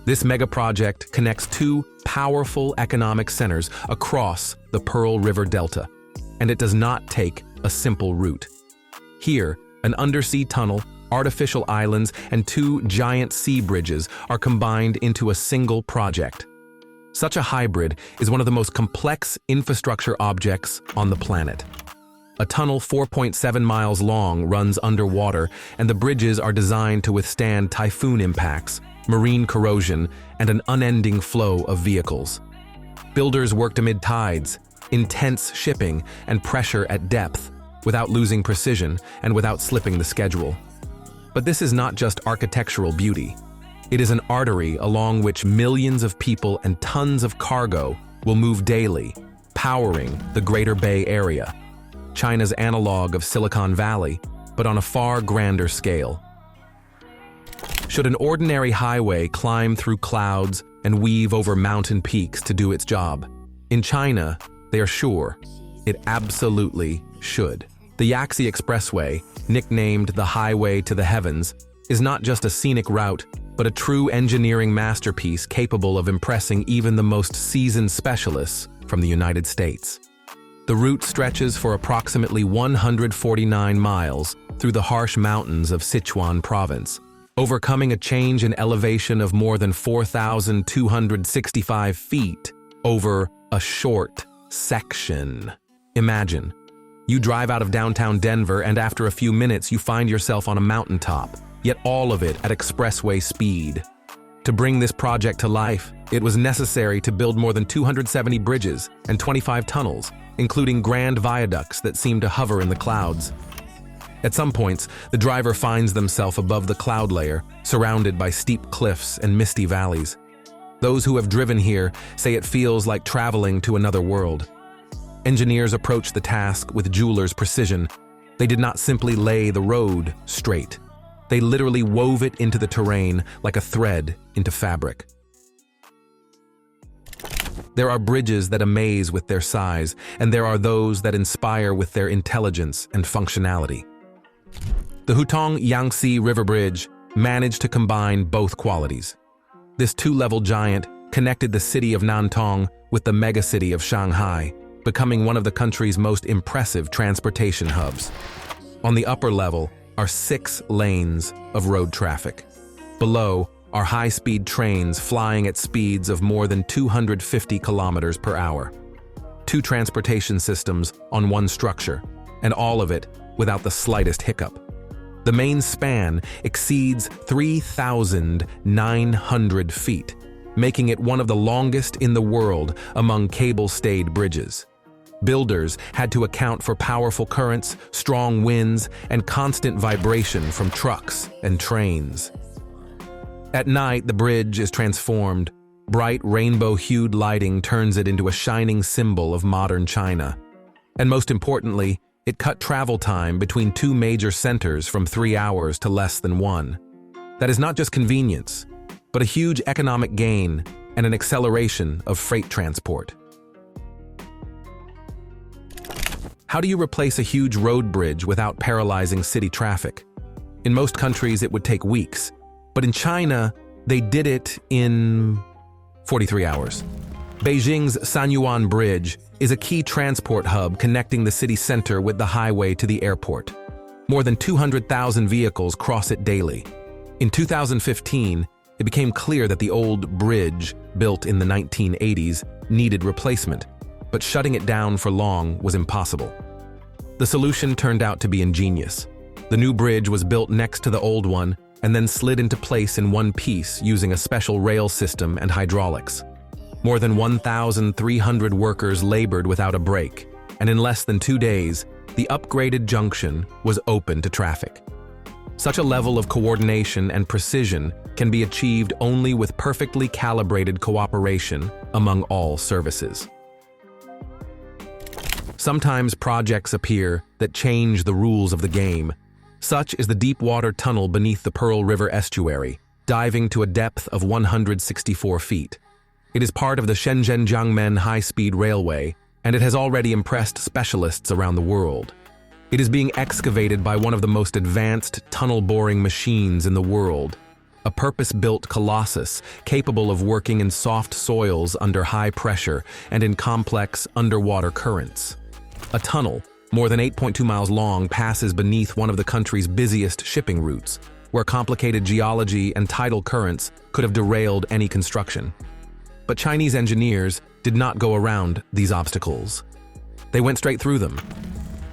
This mega-project connects 2 powerful economic centers across the Pearl River Delta, and it does not take a simple route. Here, an undersea tunnel, artificial islands, and 2 giant sea bridges are combined into a single project. Such a hybrid is one of the most complex infrastructure objects on the planet. A tunnel 4.7 miles long runs underwater, and the bridges are designed to withstand typhoon impacts, marine corrosion, and an unending flow of vehicles. Builders worked amid tides, intense shipping, and pressure at depth, without losing precision and without slipping the schedule. But this is not just architectural beauty. It is an artery along which millions of people and tons of cargo will move daily, powering the Greater Bay Area, China's analog of Silicon Valley, but on a far grander scale. Should an ordinary highway climb through clouds and weave over mountain peaks to do its job? In China, they are sure it absolutely should. The Yaxi Expressway, nicknamed the Highway to the Heavens, is not just a scenic route, but a true engineering masterpiece capable of impressing even the most seasoned specialists from the United States. The route stretches for approximately 149 miles through the harsh mountains of Sichuan province, overcoming a change in elevation of more than 4,265 feet over a short section. Imagine, you drive out of downtown Denver and after a few minutes you find yourself on a mountaintop, yet all of it at expressway speed. To bring this project to life, it was necessary to build more than 270 bridges and 25 tunnels, including grand viaducts that seem to hover in the clouds. At some points, the driver finds themselves above the cloud layer, surrounded by steep cliffs and misty valleys. Those who have driven here say it feels like traveling to another world. Engineers approach the task with jeweler's precision. They did not simply lay the road straight. They literally wove it into the terrain like a thread into fabric. There are bridges that amaze with their size, and there are those that inspire with their intelligence and functionality. The Hutong Yangtze River Bridge managed to combine both qualities. This two-level giant connected the city of Nantong with the megacity of Shanghai, becoming one of the country's most impressive transportation hubs. On the upper level are 6 lanes of road traffic. Below are high-speed trains flying at speeds of more than 250 kilometers per hour. 2 transportation systems on one structure, and all of it without the slightest hiccup. The main span exceeds 3,900 feet, making it one of the longest in the world among cable-stayed bridges. Builders had to account for powerful currents, strong winds, and constant vibration from trucks and trains. At night, the bridge is transformed. Bright rainbow-hued lighting turns it into a shining symbol of modern China. And most importantly, it cut travel time between 2 major centers from 3 hours to less than 1. That is not just convenience, but a huge economic gain and an acceleration of freight transport. How do you replace a huge road bridge without paralyzing city traffic? In most countries, it would take weeks, but in China, they did it in 43 hours. Beijing's Sanyuan Bridge is a key transport hub connecting the city center with the highway to the airport. More than 200,000 vehicles cross it daily. In 2015, it became clear that the old bridge, built in the 1980s, needed replacement, but shutting it down for long was impossible. The solution turned out to be ingenious. The new bridge was built next to the old one and then slid into place in one piece using a special rail system and hydraulics. More than 1,300 workers labored without a break, and in less than 2 days, the upgraded junction was open to traffic. Such a level of coordination and precision can be achieved only with perfectly calibrated cooperation among all services. Sometimes projects appear that change the rules of the game. Such is the deep water tunnel beneath the Pearl River estuary, diving to a depth of 164 feet. It is part of the Shenzhen-Jiangmen high-speed railway, and it has already impressed specialists around the world. It is being excavated by one of the most advanced tunnel-boring machines in the world, a purpose-built colossus capable of working in soft soils under high pressure and in complex underwater currents. A tunnel, more than 8.2 miles long, passes beneath one of the country's busiest shipping routes, where complicated geology and tidal currents could have derailed any construction. But Chinese engineers did not go around these obstacles. They went straight through them.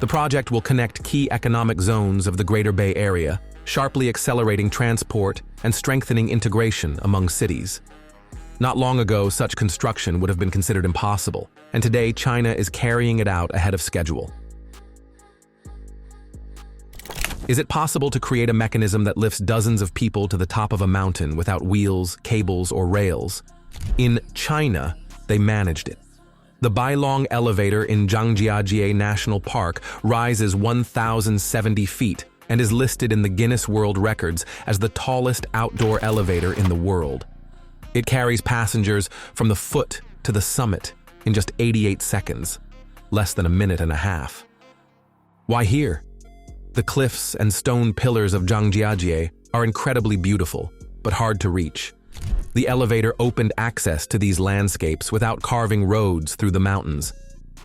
The project will connect key economic zones of the Greater Bay Area, sharply accelerating transport and strengthening integration among cities. Not long ago, such construction would have been considered impossible, and today China is carrying it out ahead of schedule. Is it possible to create a mechanism that lifts dozens of people to the top of a mountain without wheels, cables, or rails? In China, they managed it. The Bailong Elevator in Zhangjiajie National Park rises 1,070 feet and is listed in the Guinness World Records as the tallest outdoor elevator in the world. It carries passengers from the foot to the summit in just 88 seconds, less than a minute and a half. Why here? The cliffs and stone pillars of Zhangjiajie are incredibly beautiful, but hard to reach. The elevator opened access to these landscapes without carving roads through the mountains.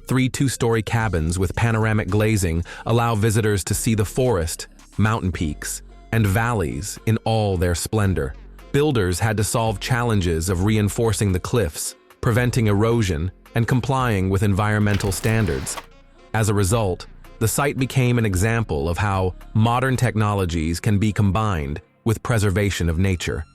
3 two-story cabins with panoramic glazing allow visitors to see the forest, mountain peaks, and valleys in all their splendor. Builders had to solve challenges of reinforcing the cliffs, preventing erosion, and complying with environmental standards. As a result, the site became an example of how modern technologies can be combined with preservation of nature.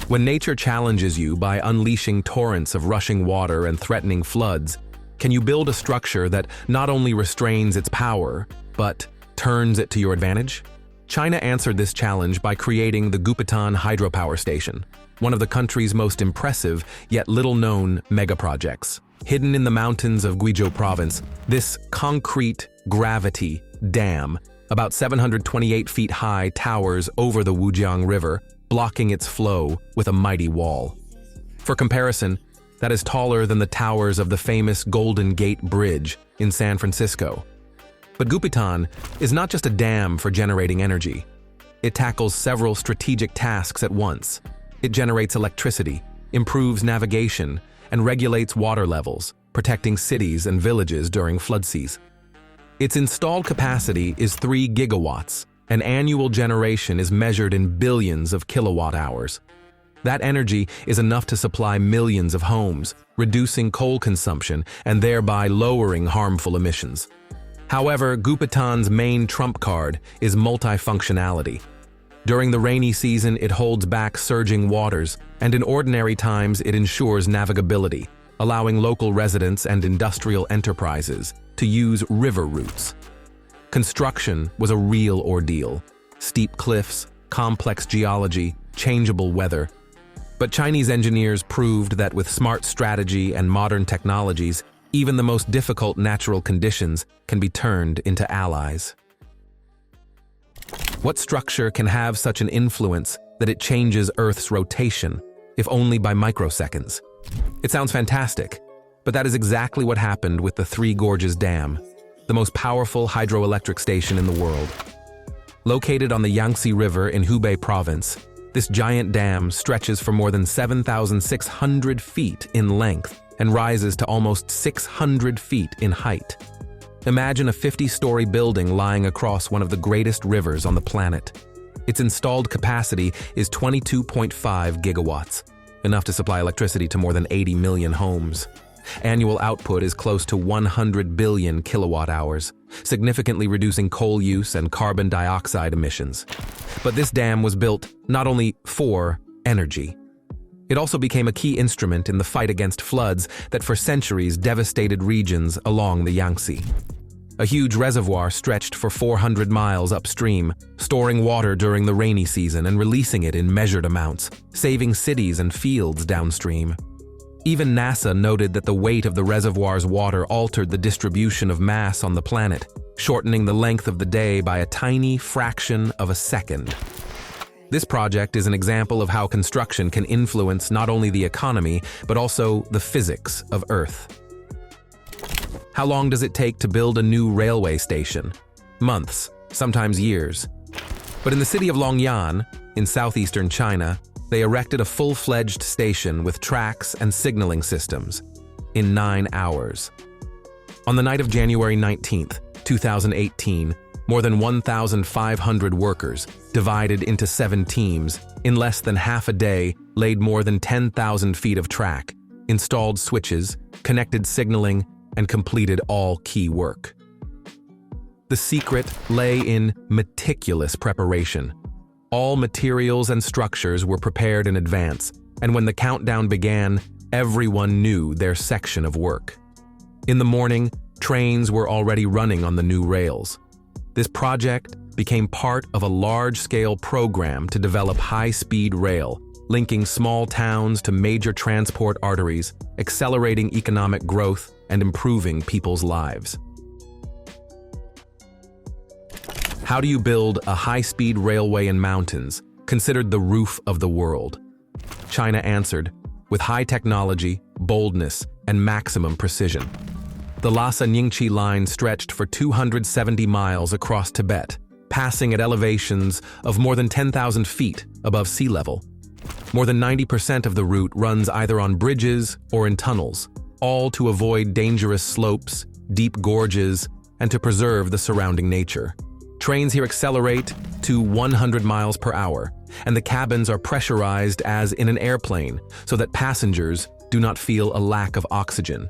When nature challenges you by unleashing torrents of rushing water and threatening floods, can you build a structure that not only restrains its power, but turns it to your advantage? China answered this challenge by creating the Gupatan Hydropower Station, one of the country's most impressive yet little-known megaprojects. Hidden in the mountains of Guizhou province, this concrete gravity dam, about 728 feet high, towers over the Wujiang River, blocking its flow with a mighty wall. For comparison, that is taller than the towers of the famous Golden Gate Bridge in San Francisco. But Gupatan is not just a dam for generating energy. It tackles several strategic tasks at once. It generates electricity, improves navigation, and regulates water levels, protecting cities and villages during flood seas. Its installed capacity is 3 gigawatts, and annual generation is measured in billions of kilowatt hours. That energy is enough to supply millions of homes, reducing coal consumption and thereby lowering harmful emissions. However, Gupatan's main trump card is multifunctionality. During the rainy season, it holds back surging waters, and in ordinary times it ensures navigability, allowing local residents and industrial enterprises to use river routes. Construction was a real ordeal. Steep cliffs, complex geology, changeable weather. But Chinese engineers proved that with smart strategy and modern technologies, even the most difficult natural conditions can be turned into allies. What structure can have such an influence that it changes Earth's rotation, if only by microseconds? It sounds fantastic, but that is exactly what happened with the Three Gorges Dam, the most powerful hydroelectric station in the world. Located on the Yangtze River in Hubei province, this giant dam stretches for more than 7,600 feet in length and rises to almost 600 feet in height. Imagine a 50-story building lying across one of the greatest rivers on the planet. Its installed capacity is 22.5 gigawatts, enough to supply electricity to more than 80 million homes. Annual output is close to 100 billion kilowatt hours, significantly reducing coal use and carbon dioxide emissions. But this dam was built not only for energy. It also became a key instrument in the fight against floods that for centuries devastated regions along the Yangtze. A huge reservoir stretched for 400 miles upstream, storing water during the rainy season and releasing it in measured amounts, saving cities and fields downstream. Even NASA noted that the weight of the reservoir's water altered the distribution of mass on the planet, shortening the length of the day by a tiny fraction of a second. This project is an example of how construction can influence not only the economy, but also the physics of Earth. How long does it take to build a new railway station? Months, sometimes years. But in the city of Longyan, in southeastern China, they erected a full-fledged station with tracks and signaling systems in 9 hours. On the night of January 19, 2018, more than 1,500 workers, divided into 7 teams, in less than half a day, laid more than 10,000 feet of track, installed switches, connected signaling, and completed all key work. The secret lay in meticulous preparation. All materials and structures were prepared in advance, and when the countdown began, everyone knew their section of work. In the morning, trains were already running on the new rails. This project became part of a large-scale program to develop high-speed rail, linking small towns to major transport arteries, accelerating economic growth and improving people's lives. How do you build a high-speed railway in mountains, considered the roof of the world? China answered, with high technology, boldness, and maximum precision. The Lhasa-Nyingchi line stretched for 270 miles across Tibet, passing at elevations of more than 10,000 feet above sea level. More than 90% of the route runs either on bridges or in tunnels, all to avoid dangerous slopes, deep gorges, and to preserve the surrounding nature. Trains here accelerate to 100 miles per hour, and the cabins are pressurized as in an airplane so that passengers do not feel a lack of oxygen.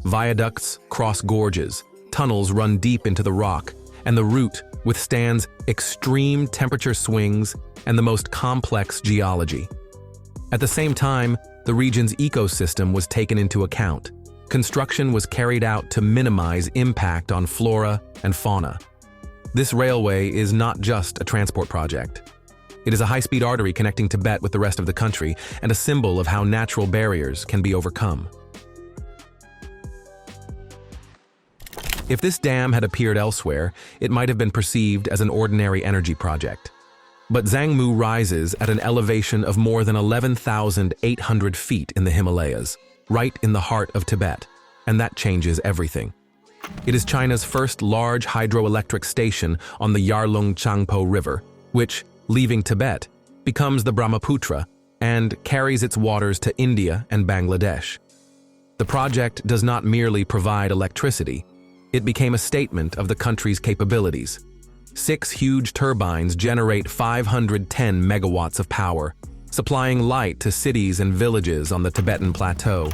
Viaducts cross gorges, tunnels run deep into the rock, and the route withstands extreme temperature swings and the most complex geology. At the same time, the region's ecosystem was taken into account. Construction was carried out to minimize impact on flora and fauna. This railway is not just a transport project. It is a high-speed artery connecting Tibet with the rest of the country and a symbol of how natural barriers can be overcome. If this dam had appeared elsewhere, it might have been perceived as an ordinary energy project. But Zangmu rises at an elevation of more than 11,800 feet in the Himalayas, right in the heart of Tibet, and that changes everything. It is China's first large hydroelectric station on the Yarlung-Changpo River, which, leaving Tibet, becomes the Brahmaputra and carries its waters to India and Bangladesh. The project does not merely provide electricity, it became a statement of the country's capabilities. 6 huge turbines generate 510 megawatts of power, supplying light to cities and villages on the Tibetan plateau.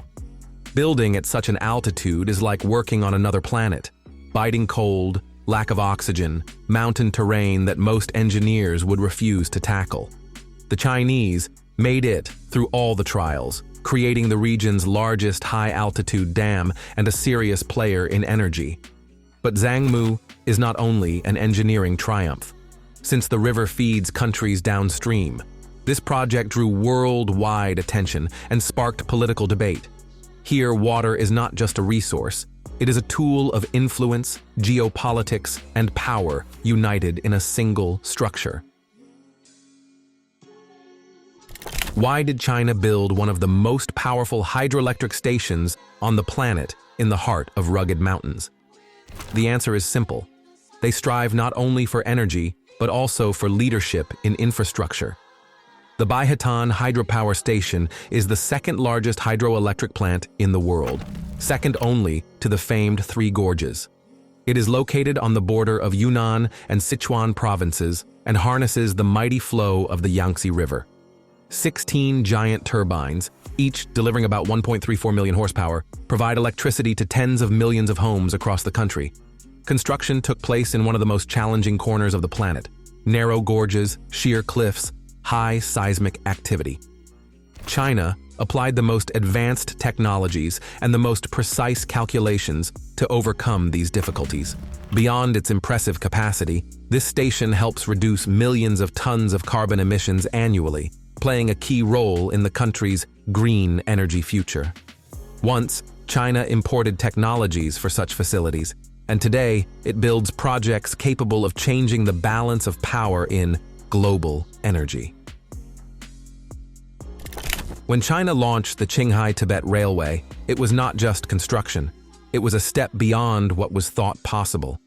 Building at such an altitude is like working on another planet. Biting cold, lack of oxygen, mountain terrain that most engineers would refuse to tackle. The Chinese made it through all the trials, creating the region's largest high-altitude dam and a serious player in energy. But Zangmu is not only an engineering triumph. Since the river feeds countries downstream, this project drew worldwide attention and sparked political debate. Here, water is not just a resource, it is a tool of influence, geopolitics, and power united in a single structure. Why did China build one of the most powerful hydroelectric stations on the planet in the heart of rugged mountains? The answer is simple. They strive not only for energy, but also for leadership in infrastructure. The Baihatan Hydropower Station is the second largest hydroelectric plant in the world, second only to the famed Three Gorges. It is located on the border of Yunnan and Sichuan provinces and harnesses the mighty flow of the Yangtze River. 16 giant turbines, each delivering about 1.34 million horsepower, provide electricity to tens of millions of homes across the country. Construction took place in one of the most challenging corners of the planet. Narrow gorges, sheer cliffs, high seismic activity. China applied the most advanced technologies and the most precise calculations to overcome these difficulties. Beyond its impressive capacity, this station helps reduce millions of tons of carbon emissions annually, playing a key role in the country's green energy future. Once, China imported technologies for such facilities, and today it builds projects capable of changing the balance of power in global energy. When China launched the Qinghai-Tibet Railway, it was not just construction. It was a step beyond what was thought possible.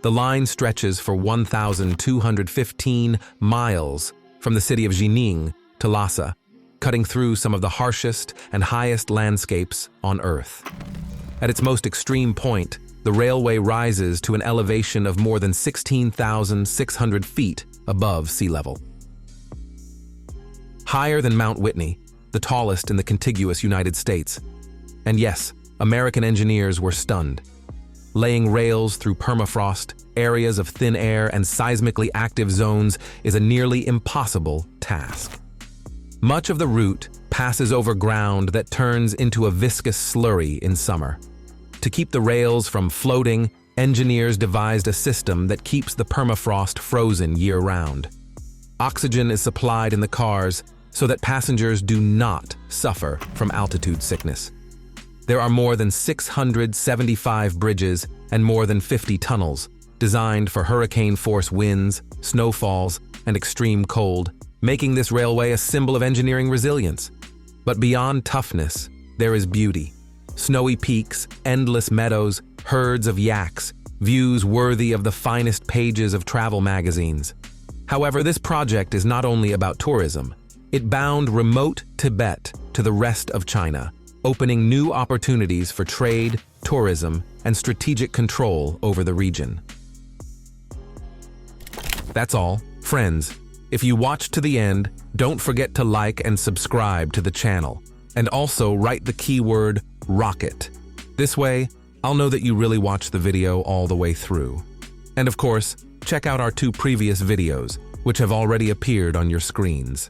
The line stretches for 1,215 miles from the city of Jining to Lhasa, cutting through some of the harshest and highest landscapes on Earth. At its most extreme point, the railway rises to an elevation of more than 16,600 feet above sea level. Higher than Mount Whitney, the tallest in the contiguous United States. And yes, American engineers were stunned. Laying rails through permafrost, areas of thin air, and seismically active zones is a nearly impossible task. Much of the route passes over ground that turns into a viscous slurry in summer. To keep the rails from floating, engineers devised a system that keeps the permafrost frozen year-round. Oxygen is supplied in the cars so that passengers do not suffer from altitude sickness. There are more than 675 bridges and more than 50 tunnels designed for hurricane-force winds, snowfalls, and extreme cold, making this railway a symbol of engineering resilience. But beyond toughness, there is beauty. Snowy peaks, endless meadows, herds of yaks, views worthy of the finest pages of travel magazines. However, this project is not only about tourism. It bound remote Tibet to the rest of China, opening new opportunities for trade, tourism, and strategic control over the region. That's all, friends. If you watched to the end, don't forget to like and subscribe to the channel, and also write the keyword rocket. This way, I'll know that you really watched the video all the way through. And of course, check out our 2 previous videos, which have already appeared on your screens.